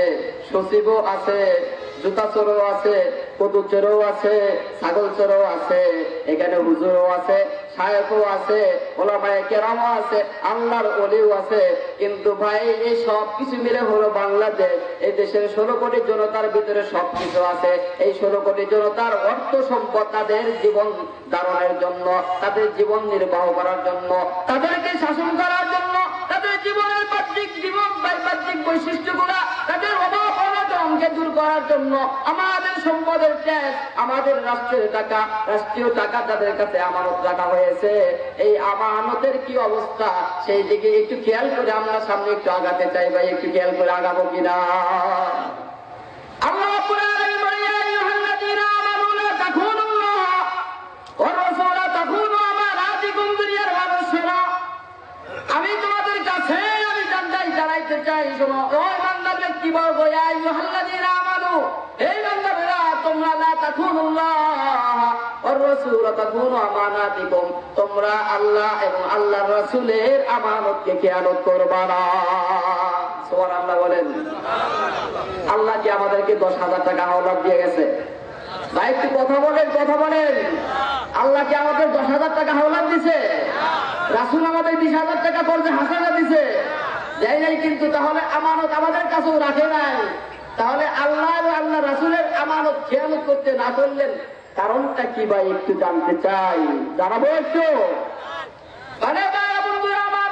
সচিবও আছে, জুতা চোরও আছে, কদু চোরও আছে, ছাগল চোরও আছে, এখানে হুজুরও আছে, শায়েখও আছে, ওলামায়ে কেরামও আছে, আল্লাহর ওলিও আছে। কিন্তু ভাই এই সব কিছু মিলে হলো বাংলাদেশ। এই দেশের 16 কোটি জনতার ভিতরে সবকিছু আছে। এই 16 কোটি জনতার অর্থ সম্পদ তাদের জীবন ধারণের জন্য, তাদের জীবন নির্বাহ করার জন্য, তাদেরকে শাসন করার জন্য, তাদের জীবনের বাহ্যিক বৈশিষ্ট্যগুলা, তাদের অভাব অনটনকে দূর করার জন্য আমাদের সম্পদের ট্যাক্স, আমাদের রাষ্ট্রের টাকা, রাষ্ট্রীয় টাকা তাদের কাছে আমানত রাখা হয়েছে। এই আমানতের কি অবস্থা, সেই দিকে একটু খেয়াল করে আমরা সামনে একটু আগাতে চাই। ভাই একটু খেয়াল করে আগাবো কিনা? আল্লাহ রাব্বুল আলামিন বলেন, ইয়া আইয়ুহাল্লাযীনা আমানু লা তাখুনুল্লাহ ওয়া রাসূলা তাখুনু আমানাতিকুম। দুনিয়ার মানুষেরা, আমি তোমাদের কাছে আমি জানাইতে চাই, শোনো ও ইমানদার ব্যক্তি বর্গ, ইয়া আইয়ুহাল্লাযীনা আমানু, এই বান্দারা তোমরা লা তাখুনুল্লাহ ওয়ার রাসূলা তাখুনু আমানাতিকুম, তোমরা আল্লাহ এবং আল্লাহর রাসূলের আমানতকে খেয়ানত করবা না। সুবহানাল্লাহ বলেন। আল্লাহ কি আমাদেরকে 10,000 টাকা হাওলাত দিয়ে গেছে? ভাই একটু কথা বলেন, কথা বলেন। আল্লাহ কি আমাদের 10,000 টাকা হাওলাত দিছে? রাসূল আমাদের 20,000 টাকা কর্জে হাসানা দিছে? দেয় নাই। কিন্তু তাহলে আমানত আমাদের কাছেও রাখে নাই। তাহলে আল্লাহ এবং আল্লাহ রাসূলের আমানত খেয়ানত করতে না করলেন কারণটা কি ভাই একটু জানতে চাই, জানাবো একটু? মানে বন্ধুরা আমার,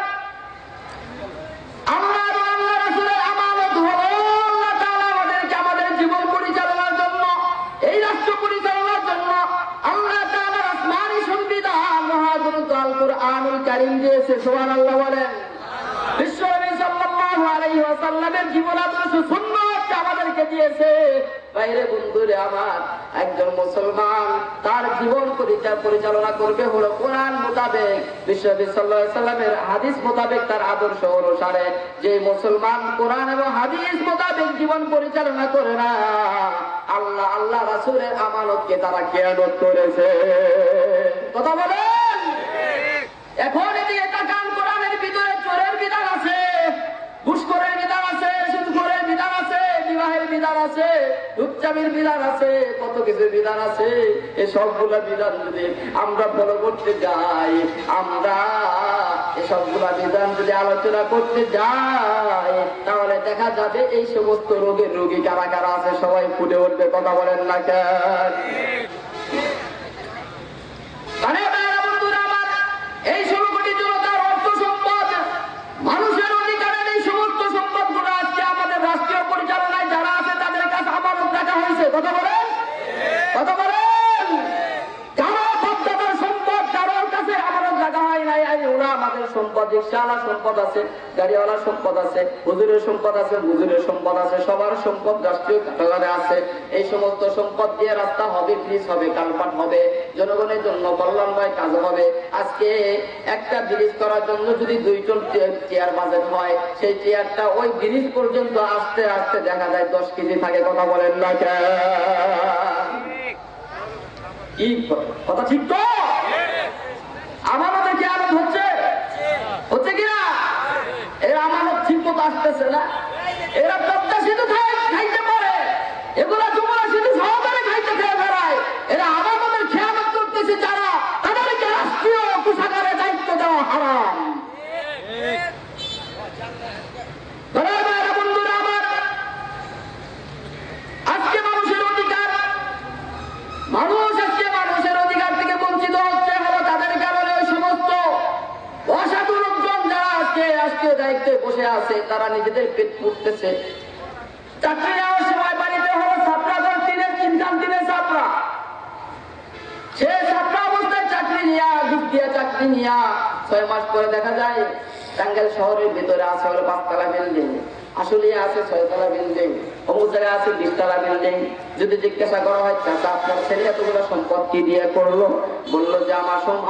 আল্লাহ এবং আল্লাহ রাসূলের আমানত হলো আল্লাহ তাআলা আমাদেরকে আমাদের জীবন পরিচালনার জন্য, এই রাষ্ট্র পরিচালনার জন্য আল্লাহ তাআলার আসমানী সংবিধান মহাগ্রন্থ আল কুরআনুল কারীম দিয়েছে। সুবহানাল্লাহ বলেন। বিশ্বনবী সাল্লাল্লাহু আলাইহি ওয়াসাল্লামের জীবন আদর্শ সুন্নাত সম্পদকে আমাদেরকে দিয়েছে। বাইরে বন্ধুরে আমার, একজন মুসলমান তার জীবন পরিচালনা করবে হলো কোরআন মোতাবেক, বিশ্বনবী সাল্লাল্লাহু আলাইহি সাল্লামের হাদিস মোতাবেক, তার আদর্শ অনুসারে। যে মুসলমান কোরআন এবং হাদিস মোতাবেক জীবন পরিচালনা করে না, আল্লাহ রাসূলের আমানতকে তারা খেয়ানত করেছে। কথা বলেন। এখন এদিকে তাকান, কোরআনের ভিতরে চোরের বিধান আছে, ঘুষখোরের বিধান আছে, সুদখোরের বিধান আছে, বিবাহের বিধান আছে, লুচ্চামির বিধান আছে, কত কিছু বিধান আছে। এই সবগুলা বিধান যদি আমরা ফলো করতে যাই, আমরা এই সবগুলা বিধান যদি আলোচনা করতে যাই, তাহলে দেখা যাবে এই সমস্ত রোগের রোগী কারা কারা আছে সবাই ফুটে উঠবে। কথা বলেন না কেন? এই 16 কোটি জনতার অর্থ সম্পদ, মানুষের অধিকারের এই সমস্ত সম্পদ গুলো আজকে আমাদের রাষ্ট্রীয় পরিচালনায় যারা আছে তাদের কাছে আমানত রাখা হয়েছে। কথা বলেন, কথা বলেন। কারো বাপদাদার সম্পদ কারোর কাছে আমানত রাখা হয় নাই। ওরা আমাদের সম্পদ, রিক্সাওয়ালার সম্পদ আছে, গাড়িওয়ালার সম্পদ আছে, হুজুরের সম্পদ আছে, হুজুরের সম্পদ আছে, সবার সম্পদ রাষ্ট্রীয় কারাগারে আছে। এই সমস্ত সম্পদ দিয়ে রাস্তা হবে, ব্রিজ হবে, কালপাট হবে, জনগণের জন্য কল্যাণময় কাজ হবে। আজকে একটা ব্রিজ করার জন্য যদি 2 টন চেয়ার বাজেট হয়, সেই চেয়ারটা ওই ব্রিজ পর্যন্ত আস্তে আস্তে দেখা যায় 10 কেজি থাকে। কথা বলেন না কেন? কি কথা ঠিক তো? আমানত খেয়ালত হচ্ছে, হচ্ছে কিনা? এরা আমানত ঠিক মতো আসতেছে না। এরা পদ্মা সেতু খাইতে পারে, এগুলা যমুনা সেতু সহকারে খাইতে খেয়ে বেড়ায়। এরা আমাদের খেয়ালত করতেছে যারা, তাদেরকে রাষ্ট্রীয় কোষাগারে দায়িত্ব দেওয়া হারাম। বন্ধুরা আমার, আজকে মানুষের অধিকার, আজকে মানুষের অধিকার থেকে বঞ্চিত হচ্ছে হলো তাদের কারণে। ওই সমস্ত অসাধু লোকজন যারা আজকে রাষ্ট্রীয় দায়িত্বে বসে আছে, তারা নিজেদের পেট পুড়তেছে। চাকরি নেওয়ার সময় বাড়িতে হলো ছাত্রা, দিনের ছাত্রা, সে ছাত্রা অবস্থায় চাকরি নিয়া, ঘুষ দিয়া চাকরি নিয়া 6 মাস পরে দেখা যায় টাঙ্গাইল শহরের ভিতরে আছে হলো 5 তলা বিল্ডিং, আসলে আছে 6 তলা বিল্ডিং, অমুক জায়গায় আছে 20 তলা বিল্ডিং। যদি জিজ্ঞাসা করা হয়, চাচা আপনার ছেলে এতগুলো সম্পদ কি দিয়ে করলো? বললো যে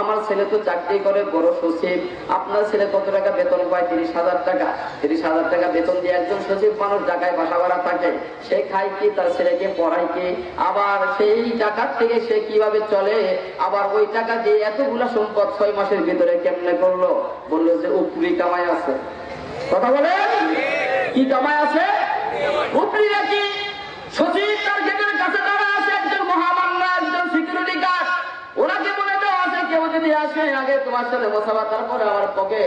আমার ছেলে তো চাকরি করে বড় সচিব। আপনার ছেলে কত টাকা বেতন পায়? 30,000 টাকা। 30,000 টাকা বেতন দিয়ে একজন সচিব মানুষ ঢাকায় বাসা ভাড়া থাকে, সে খায় কি, তার ছেলেকে পড়ায় কি, আবার সেই টাকার থেকে সে কিভাবে চলে, আবার ওই টাকা দিয়ে এতগুলা সম্পদ 6 মাসের ভিতরে কেমনে করলো? বললো যে উপরি কামাই আছে। কথা বলেন, কি কামাই আছে? উপরি নাকি? সচিব তার গেটের কাছে দাঁড়া আছে, একজন মহামান্য, একজন সিকিউরিটি গার্ড, ওনাকে বলে দেওয়া আছে কেউ যদি আসে আগে তোমার সাথে বসাবা, তারপরে আমার পকে।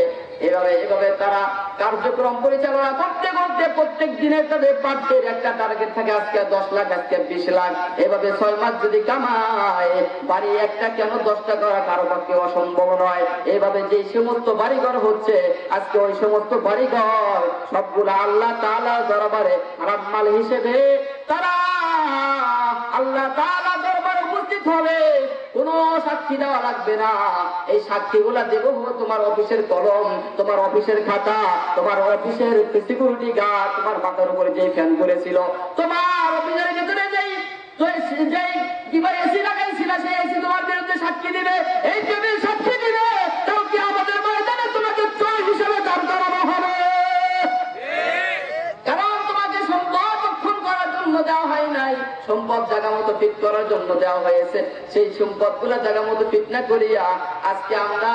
এভাবে তারা কার্যক্রম পরিচালনা করতে করতে প্রত্যেক দিনের তাদের পার্টির একটা টার্গেট থাকে, আজকে 10 লাখ, আজকে 20 লাখ। এভাবে 6 মাস যদি কামায়, বাড়ি একটা কেন 10টা করা কারো পক্ষে অসম্ভব নয়। এভাবে যে সমস্ত বাড়িঘর হচ্ছে আজকে, ওই সমস্ত বাড়িঘর সবগুলো আল্লাহ তাআলার দরবারে হারাম মাল হিসেবে তারা আল্লাহ তাআলার দরবারে উপস্থিত হবে। কোনো সাক্ষী দেওয়া লাগবে না। এই সাক্ষীগুলা দেবো হলো তোমার অফিসের কলম, তোমার অফিসের খাতা, তোমার অফিসের সিকিউরিটি গার্ড, তোমার মাথার উপরে যে ফ্যান করেছিল, তোমার অফিসের ভিতরে যেই এসি লাগাইছিল, সেই এসি তোমার বিরুদ্ধে সাক্ষী দিবে। এই টেবিল সাক্ষী দিবে। তাও কি আমাদের ময়দানে তোমাকে চোর হিসেবে দাঁড় করানো হবে? কারণ তোমাকে সম্পদ রক্ষণ করার জন্য দেওয়া হয় নাই, সম্পদ জায়গা মতো ফিট করার জন্য দেওয়া হয়েছে। সেই সম্পদ গুলা জায়গা মতো ফিট না করিয়া আজকে আমরা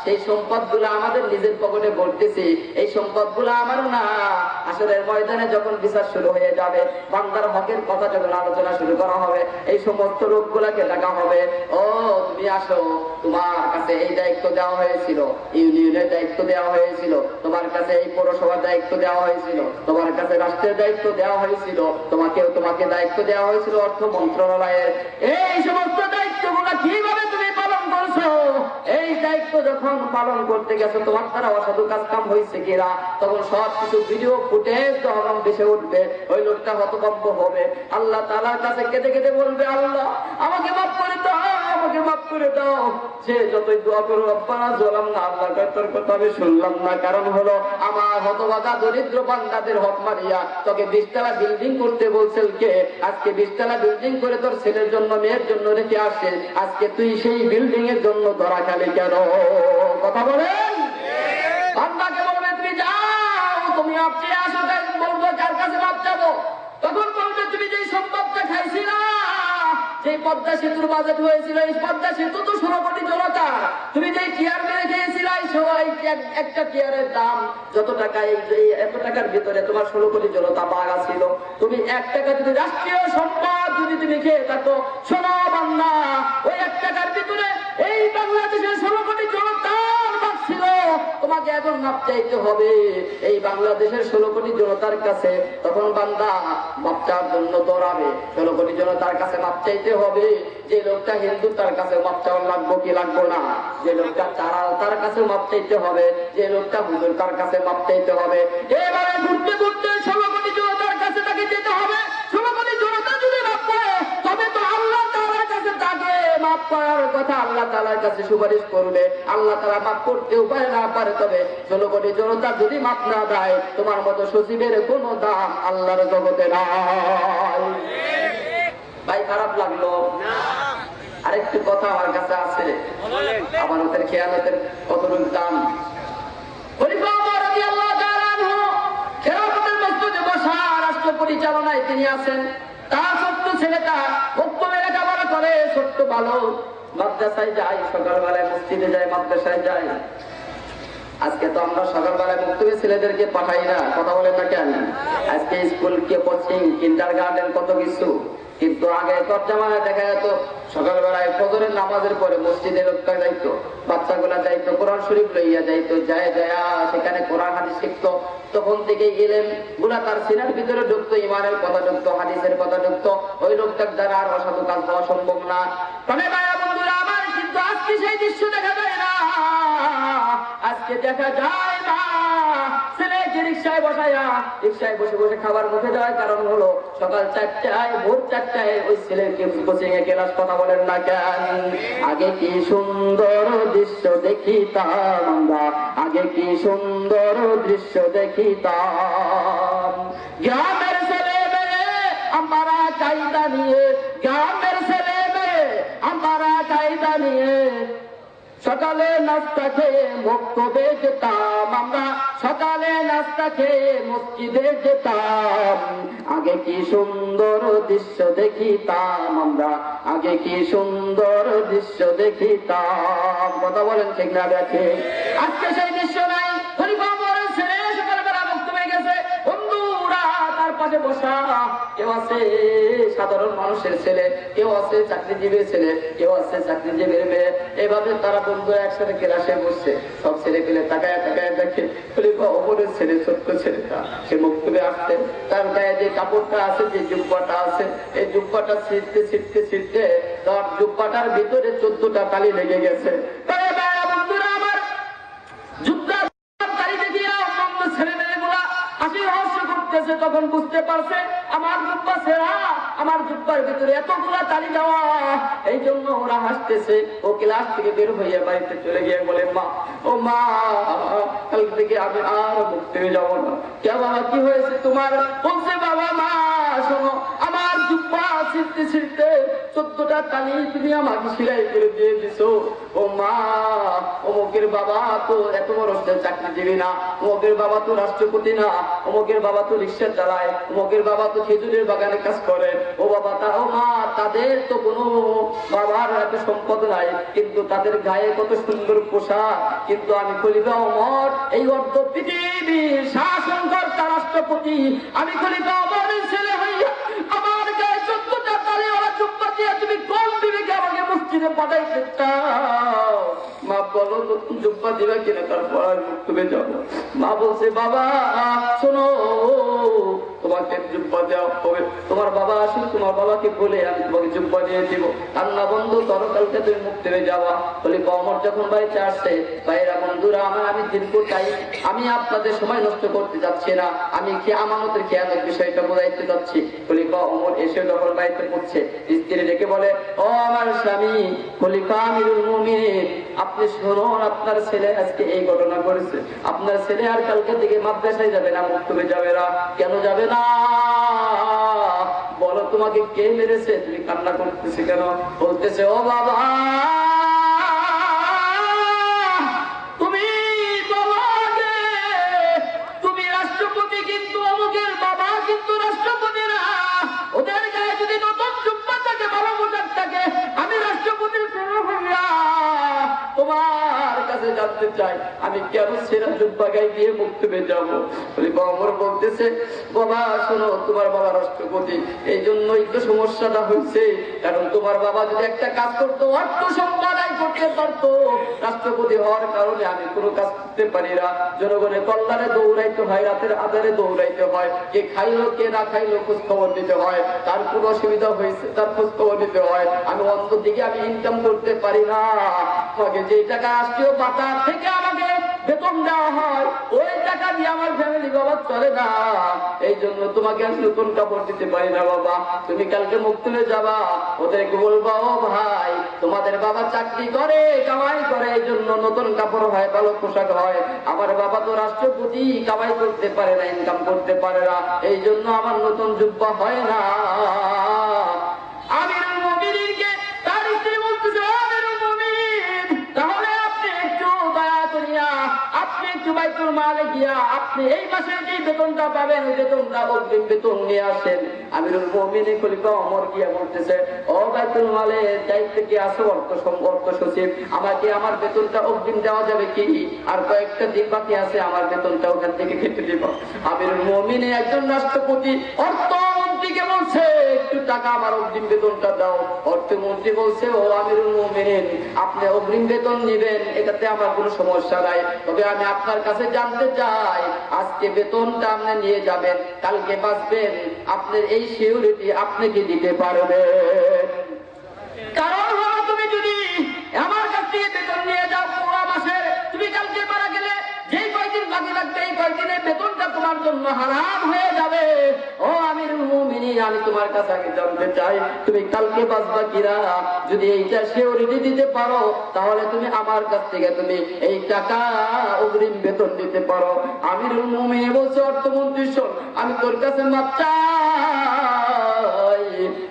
সেই সম্পদ গুলা আমাদের নিজের পকেটে ভরতেছি। এই সম্পদ গুলা আমারও না। আসরের ময়দানে যখন বিচার শুরু হয়ে যাবে, বান্দার হকের কথা যখন আলোচনা শুরু করা হবে, এই সমস্ত লোক গুলাকে ডাকা হবে, ও তুমি আসো, তোমার কাছে এই দায়িত্ব দেওয়া হয়েছিল, ইউনিয়নের দায়িত্ব দেওয়া হয়েছিল, তোমার কাছে এই পৌরসভার দায়িত্ব দেওয়া হয়েছিল, তোমার কাছে রাষ্ট্রের দায়িত্ব দেওয়া হয়েছিল, তোমাকে দায়িত্ব দেওয়া হয়েছিল অর্থ মন্ত্রণালয়ের। এই সমস্ত দায়িত্বগুলো কিভাবে তুমি পালন করছো? এই দায়িত্ব যখন পালন করতে গেছো, তোমার দ্বারা অসাধু কাজ কাম হয়েছে কিনা, তখন সবকিছু ভিডিও ফুটেজ যখন ভেসে উঠবে, ওই লোকটা হতভম্ব হবে, আল্লাহ তাআলার কাছে কেঁদে কেঁদে বলবে, আল্লাহ আমাকে মাফ করে দাও, আমাকে মাফ করে দাও। যে যতই দোয়া করো রব্বানা যালামনা, আল্লাহ কয় তোর কথা আমি শুনলাম না। কারণ হলো আমার হতভাগা দরিদ্র বান্দাদের হক মারিয়া তোকে 20 তলা বিল্ডিং করতে বলছেন কে? আজকে 20 তলা বিল্ডিং করে তোর ছেলের জন্য মেয়ের জন্য রেখে আসছে, আজকে তুই সেই বিল্ডিং এর জন্য ধরা খালি কেন? কথা বলেন। বান্দাকে বলবে তুমি যাও, তুমি আপনি আসো, বলবো কার কাছে মাপ চাবো? তখন বলবে তুমি যেই সম্পদটা খাইছিলা, যে পদ্মা সেতুর বাজেট হয়েছিল, এই পদ্মা সেতু তো 16 কোটি জনতা। তুমি যেই চেয়ার মেরে খেয়েছিল, একটা চেয়ারের দাম যত টাকা, এই এত টাকার ভিতরে তোমার 16 কোটি জনতা বাগা ছিল। তুমি 1 টাকা যদি রাষ্ট্রীয় সম্পদ যদি তুমি খেয়ে থাকো, শোনো বান্দা, ওই 1 টাকার ভিতরে এই বাংলাদেশের 16 কোটি জনতার ভাগ ছিল। তোমাকে এখন মাপ চাইতে হবে এই বাংলাদেশের 16 কোটি জনতার কাছে। তখন বান্দা মাপ চাওয়ার জন্য দৌড়াবে। 16 কোটি জনতার কাছে মাপ চাইতে হবে। যে লোকটা হিন্দু তার কাছে মাপ চাওয়ার লাগবো কি লাগবো না? যে লোকটা চারাল তার কাছে মাপ চাইতে হবে। যে লোকটা হুজুর তার কাছে মাপ চাইতে হবে। এবারে ঘুরতে ঘুরতে 16 কোটি জনতার কাছে তাকে যেতে হবে। 16 কোটি জনতা যদি মাপ পায়, তবে তো আল্লাহ তাআলার কাছে তাকে মাপ পাওয়ার কথা, আল্লাহ তাআলার কাছে সুপারিশ করবে। আল্লাহ তাআলা মাপ করতেও পারে না পারে, তবে 16 কোটি জনতা যদি মাপ না দেয়, তোমার মতো সচিবের কোনো দাম আল্লাহর জগতে নাই। ভাই খারাপ লাগলো? আরেকটু কথা আমার কাছে আছে, আমানতের খেয়ানতের কতটুকু দাম। খলিফা ওমর রাদিয়াল্লাহু তাআলা আনহু খেলাফতের মসজিদে বসা রাষ্ট্র পরিচালনায় তিনি আছেন। তার ছোট্ট ছেলেটা বক্তব্যে লেখাপড়া করে, ছোট্ট বালক, মাদ্রাসায় যায়, সকালবেলায় মসজিদে যায়, মাদ্রাসায় যায়। আজকে তো আমরা সকালবেলায় বক্তব্যে ছেলেদেরকে পাঠাই না, কথা বলেন না কেন? আজকে স্কুল, কে কোচিং, কিন্ডারগার্টেন, কত কিছু। কিন্তু আগে তর্জমায় দেখা যেত সকালবেলায় ফজরের নামাজের পরে মসজিদে লোকটা যাইতো, বাচ্চাগুলা যাইতো, কোরআন শরীফ লইয়া যাইতো, যায় সেখানে কোরআন হাদিস শিখতো। তখন থেকে ইলম গুলা তার সিনার ভিতরে ঢুকতো, ইমানের কথা ঢুকতো, হাদিসের কথা ঢুকতো। ওই লোকটার দ্বারা আর অসাধু কাজ হওয়া সম্ভব না। তবে ভাইয়া বন্ধুরা আমার, কিন্তু আজকে সেই দৃশ্য দেখা যায় না। আজকে দেখা যায় না ছেলেকে রিক্সায় বসাইয়া, রিক্সায় বসে বসে খাবার মুখে দেওয়ার কারণ হলো সকাল 4টায়, ভোর 4টায় ওই ছেলেকে কোচিং এ ক্লাস। কথা বলেন না কেন? আগে কি সুন্দর দৃশ্য দেখিতাম আমরা, আগে কি সুন্দর দৃশ্য দেখিতাম। গ্রামের ছেলে মেয়ে আমরা কায়দা নিয়ে, গ্রামের ছেলে মেয়ে আমরা কায়দা নিয়ে সকালে নাস্তা খেয়ে মক্তবে যেতাম, আমরা সকালে নাস্তা খেয়ে মসজিদে যেতাম। আগে কি সুন্দর দৃশ্য দেখিতাম আমরা, আগে কি সুন্দর দৃশ্য দেখিতাম। কথা বলেন ঠিক না? দেখে আজকে সেই দৃশ্য নাই। খলিফা ওমরের ছেলে সকালবেলা বক্তব্যে গেছে, বন্ধুরা তার পাশে বসা, কেউ আছে সাধারণ মানুষের ছেলে, কেউ আছে চাকরিজীবীর ছেলে, কেউ আছে চাকরিজীবীর মেয়ে। এভাবে তারা বন্ধুরা একসাথে ক্লাসে বসছে। সব ছেলে পেলে তাকায় তাকায় দেখে খলিফা ওমরের ছেলে, ছোট্ট ছেলেটা, সে বক্তব্যে আসছে। তার গায়ে যে কাপড়টা আছে, যে জুব্বাটা আছে, এই জুব্বাটা ছিঁড়তে ছিঁড়তে ছিঁড়তে তার জুব্বাটার ভিতরে 14টা তালি লেগে গেছে। বন্ধুরা আমার, জুব্বার তালি দেখিয়া অন্য ছেলে মেয়েগুলা হাসি রহস্য করতেছে। তখন বুঝতে পারছে আমার জুব্বা ছেঁড়া, আমার জুব্বার ভিতরে এতগুলা তালি দেওয়া, এই জন্য ওরা হাসতেছে। ও ক্লাস থেকে বের হইয়া বাড়িতে চলে গিয়ে বলে, মা, ও মা, কাল থেকে আমি আর বক্তব্যে যাবো না। কে বাবা, কি হয়েছে তোমার? বলছে, বাবা, মা শোনো, আমার জুব্বা ছিঁড়তে ছিঁড়তে 14টা তালি তুমি আমাকে সেলাই করে দিয়ে দিছো। ও মা, অমুকের বাবা তো এত বড় চাকরিজীবী না, অমুকের বাবা তো রাষ্ট্রপতি না, অমুকের বাবা তো রিক্সা চালায়, অমুকের বাবা তো খেজুরের বাগানে কাজ করে। ও বাবা, ও মা, তাদের তো কোনো বাবার এত সম্পদ নাই, কিন্তু তাদের গায়ে কত সুন্দর পোশাক। কিন্তু আমি খলিফা ওমর, এই অর্ধ পৃথিবীর শাসনকর্তা রাষ্ট্রপতি, আমি খলিফা ওমরের ছেলে হইয়া আমার গায়ে 14টা তালি ওরা জুব্বা দিয়ে তুমি কোন বিবেকে আমাকে মসজিদে পাঠাইতে চাও? মা বলো তো, জুব্বা দিবা কিনা, তারপর আমি বক্তব্যে যাবো। মা বলছে, বাবা শোনো, তোমাকে জুব্বা দেওয়া হবে। তোমার বাবা আসুন, তোমার বাবাকে বলে আমি তোমাকে জুব্বা দিয়ে দিব। কান্না বন্ধু, তরকালকে তুমি মুক্তি হয়ে যাওয়া। খলিফা ওমর যখন বাড়িতে আসছে, ভাইরা বন্ধুরা আমার, আমি দীর্ঘ টাইম আমি আপনাদের সময় নষ্ট করতে যাচ্ছি না, আমি কি আমানতের খেয়ালের বিষয়টা বোঝাইতে যাচ্ছি। খলিফা ওমর এসে যখন বাড়িতে পড়ছে, স্ত্রী ডেকে বলে, ও আমার স্বামী খলিফা আমিরুল মুমিনিন, আপনি শুনুন, আপনার ছেলে আজকে এই ঘটনা করেছে। আপনার ছেলে আর কালকে থেকে মাদ্রাসায় যাবে না, মক্তবে যাবে না। কেন যাবে না বলো? তোমাকে কে মেরেছে? তুমি কান্না করতেছে কেন? বলতেছে, ও বাবা, তুমি বাবাকে, তুমি রাষ্ট্রপতি, কিন্তু অমুকের বাবা কিন্তু রাষ্ট্রপতি না। ওদের গায়ে যদি নতুন জুব্বা থাকে, ভালো পোশাক থাকে, আমি রাষ্ট্রপতির হইয়া তোমার কাছে জানতে চাই, আমি কেন সেরা জুব্বা গায়ে দিয়ে মুক্তবে যাবো? ওমর বলতেছে, বাবা শোনো, তোমার বাবা রাষ্ট্রপতি, এই জন্যই তো সমস্যাটা হয়েছে। কারণ তোমার বাবা যদি একটা কাজ করতো, অর্থ সম্পাদন করতে পারতো, রাষ্ট্রপতি হওয়ার কারণে আমি কোনো কাজ করতে পারি না। জনগণের কল্যাণে দৌড়াইতে হয়, রাতের আধারে দৌড়াইতে হয়, কে খাইলো কে না খাইলো খোঁজ খবর দিতে হয়, তার কোনো অসুবিধা হয়েছে তার খোঁজ খবর দিতে হয়। আমি অন্তর্দিকে আমি ইনকাম করতে পারি না। আমাকে যে টাকা রাষ্ট্রীয় পাতা থেকে আমাকে বেতন দেওয়া হয়, ওই টাকা দিয়ে আমার ফ্যামিলি বাবা চলে না। এই জন্য তোমাকে আমি নতুন কাপড় দিতে পারি না বাবা। তুমি কালকে মুক্তবে যাবা, ওদেরকে বলবা, ও ভাই তোমাদের বাবা চাকরি করে, কামাই করে, এই জন্য নতুন কাপড় হয়, ভালো পোশাক হয়। আমার বাবা তো রাষ্ট্রপতি, কামাই করতে পারে না, ইনকাম করতে পারে না, এই জন্য আমার নতুন জুব্বা হয় না। আমিরুল মুমিনিনকে তার স্ত্রী বলতেছে, আমিরুল মুমিনিন, তাহলে আপনি একটু দয়া করিয়া আপনি একটু বাইতুল মালে গিয়া আপনি এই মাসের যে বেতনটা পাবেন, ওই বেতনটা অগ্রিম বেতন নিয়ে আসেন। আমিরুল মুমিনিন খলিফা ওমর গিয়া বলতেছে, ও বাইতুল মালের দায়িত্বে কি আছে অর্থ সচিব, আমাকে আমার বেতনটা অগ্রিম দেওয়া যাবে কি? আর কয়েকটা দিন বাকি আছে, আমার বেতনটা ওখান থেকে কেটে দিব। আমিরুল মুমিনিন একজন রাষ্ট্রপতি, অর্থমন্ত্রীকে বলছে, একটু টাকা আমার অগ্রিম বেতনটা দাও। অর্থমন্ত্রী বলছে, ও আমিরুল মুমিনিন, আপনি অগ্রিম বেতন নিবেন, এটাতে আমার কোনো সমস্যা নাই, তবে আমি আপনার কাছে জানতে চাই, আজকে বেতনটা আপনি নিয়ে যাবেন, কালকে বাঁচবেন, আপনার এই সিকিউরিটি আপনি কি দিতে পারবেন? কারণ হলো, তুমি যদি আমার কাছ থেকে বেতন নিয়ে যাও পুরো মাসের, তুমি কালকে মারা গেলে যেই কয়দিন বাকি থাকবে, এই কয়দিনের বেতনটা তোমার জন্য হারাম হয়ে যাবে। ও আমিরুল মুমিনিন, আমি তোমার কাছে আগে জানতে চাই, তুমি কালকে বাঁচবা কিনা? যদি এইটা সিকিউরিটি দিতে পারো, তাহলে তুমি আমার কাছ থেকে তুমি এই টাকা অগ্রিম বেতন দিতে পারো। আমিরুল মুমিনিন বলছে, অর্থমন্ত্রী শোন, আমি তোর কাছে মাপ চাই,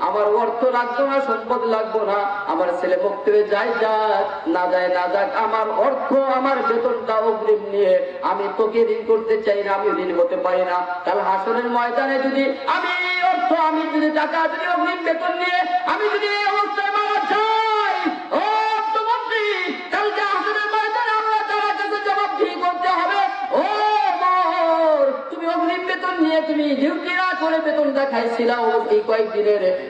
আমার অর্থ লাগতো না, সম্পদ লাগবো না, আমার ছেলে মুক্তবে যায় যাক, না যায় না যাক, আমার অর্থ আমার বেতনটা অগ্রিম নিয়ে আমি তোকে ঋণ করতে চাই না, আমি ঋণ হতে পারি না। কাল হাসরের ময়দানে যদি আমি অর্থ, আমি যদি টাকা, যদি অগ্রিম বেতন নিয়ে আমি যদি এই অবস্থায় মারা যাই, ও অর্থমন্ত্রী, কালকে হাসরের ময়দানে আমরা তার কাছে জবাবদিহি করতে হবে। ও মোর, তুমি অগ্রিম বেতন নিয়ে তুমি ডিউটি না করে বেতনটা খাইছিলাম,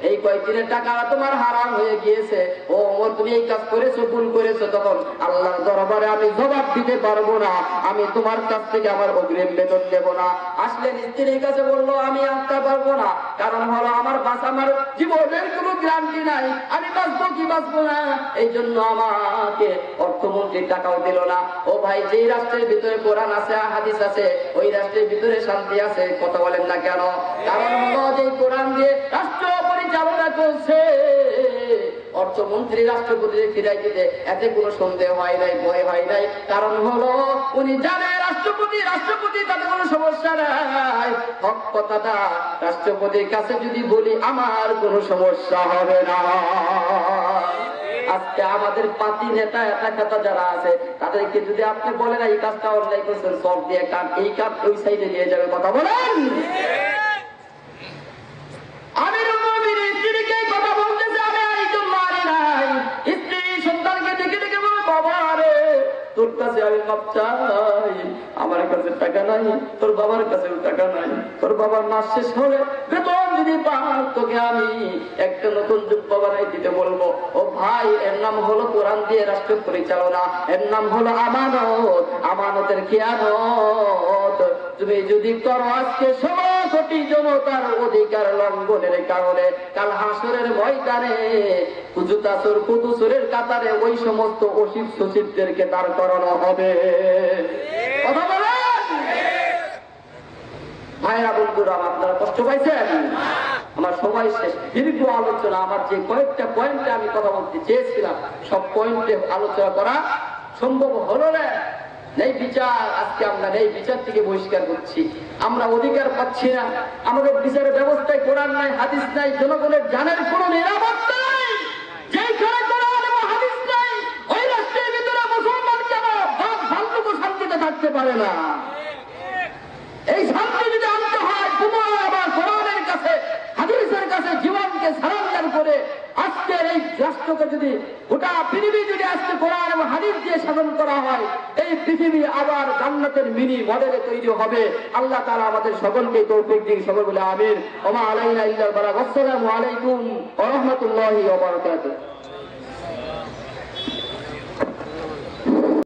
এই কয়েকদিনের টাকা তোমার হারাম হয়ে গিয়েছে। ও মোর, তুমি এই কাজ করেছো, ভুল করেছো, তখন আল্লাহর দরবারে আমি জবাব দিতে পারবো না, আমি তোমার কাছ থেকে আমার অগ্রিম বেতন দেব না। আসলে স্ত্রীর কাছে বললো, আমি আনতে পারবো না, কারণ হলো আমার আমার জীবনের কোনো গ্যারান্টি নাই, আমি বাঁচবো কি বাঁচবো না, এই জন্য আমাকে অর্থমন্ত্রী টাকাও দিল না। ও ভাই, যেই রাষ্ট্রের ভিতরে কোরআন আছে, হাদিস আছে, ওই রাষ্ট্রের ভিতরে শান্তি আছে, কথা বলেন না কেন? কারণ হলো, যে কোরআন দিয়ে রাষ্ট্র পরিচালনা করছে, অর্থমন্ত্রী রাষ্ট্রপতিকে ফিরাই দিতে এতে কোনো সন্দেহ হয় নাই, ভয় হয় নাই। কারণ হলো, উনি জানে রাষ্ট্রপতি তাতে কোনো সমস্যা নাই, হক কথাটা রাষ্ট্রপতির কাছে যদি বলি আমার কোনো সমস্যা হবে না। আজকে আমাদের পাতি নেতা এলাকাটা যারা আছে, তাদেরকে যদি আপনি বলেন এই কাজটা অন্যায় করছেন, সব দিয়ে কাট, এই কাট ওই সাইডে নিয়ে যাবে, কথা বলেন। আমিরুল মুমিনিন স্ত্রীকে কথা বলতেছে, আমি একজন মারি নাই। স্ত্রী সন্তানকে ডেকে ডেকে বলে, বাবা রে, তোর কাছে আমি মাপ চাই, আমার কাছে টাকা নাই, তোর বাবার কাছেও টাকা নাই, তোর বাবার মাস শেষ হলে বেতন যদি পাস, তোকে আমি একটা নতুন জুব্বা বানাই দিতে বলবো। ও ভাই, এর নাম হলো কোরআন দিয়ে রাষ্ট্র পরিচালনা, এর নাম হলো আমানত, আমানতের খেয়ানত। তুমি যদি করো আজকে ১৬ কোটি জনতার অধিকার লঙ্ঘনের কারণে, কাল হাসরের ময়দানে কুজুতাসুর কুতুসুরের কাতারে ওই সমস্ত অসিফ সচিবদেরকে দাঁড় করানো হবে। কথা বলেন ভাইরা বন্ধুরা, আপনারা কষ্ট পাইছেন? আমার সবাই শেষ, দীর্ঘ আলোচনা। আমার যে কয়েকটা পয়েন্টে আমি কথা বলতে চেয়েছিলাম সব পয়েন্টে আলোচনা করা সম্ভব হলো না। এই বিচার, আজকে আমরা এই বিচার থেকে বহিষ্কার করছি। আমরা অধিকার পাচ্ছি না, আমাদের বিচারের ব্যবস্থায় কোরআন নাই, হাদিস নাই, জনগণের জানের কোনো নিরাপত্তা নাই। যেখানে কোরআন এবং হাদিস নাই, ওই রাষ্ট্রের ভিতরে মুসলমান কেন বাঘ ভাল্লুক শান্তিতে থাকতে পারে না। এই শান্তি যদি আনতে হয়, তোমার আবার কোরআনের কাছে, হাদিসের কাছে জীবনকে সারেন্ডার করে আজকের এই রাষ্ট্রকে যদি, গোটা পৃথিবী যদি আজকে কোরআন এবং হাদিস দিয়ে শাসন করা হয়, এই পৃথিবী আবার জান্নাতের মিনি মডেলে তৈরি হবে। আল্লাহ তাআলা আমাদের সকলকে তৌফিক দিন, সকল বলে আমিন। ওয়া মা আলাইনা ইল্লাল বালাগ। আসসালামু আলাইকুম ওয়া রাহমাতুল্লাহি ওয়া বারাকাতুহু।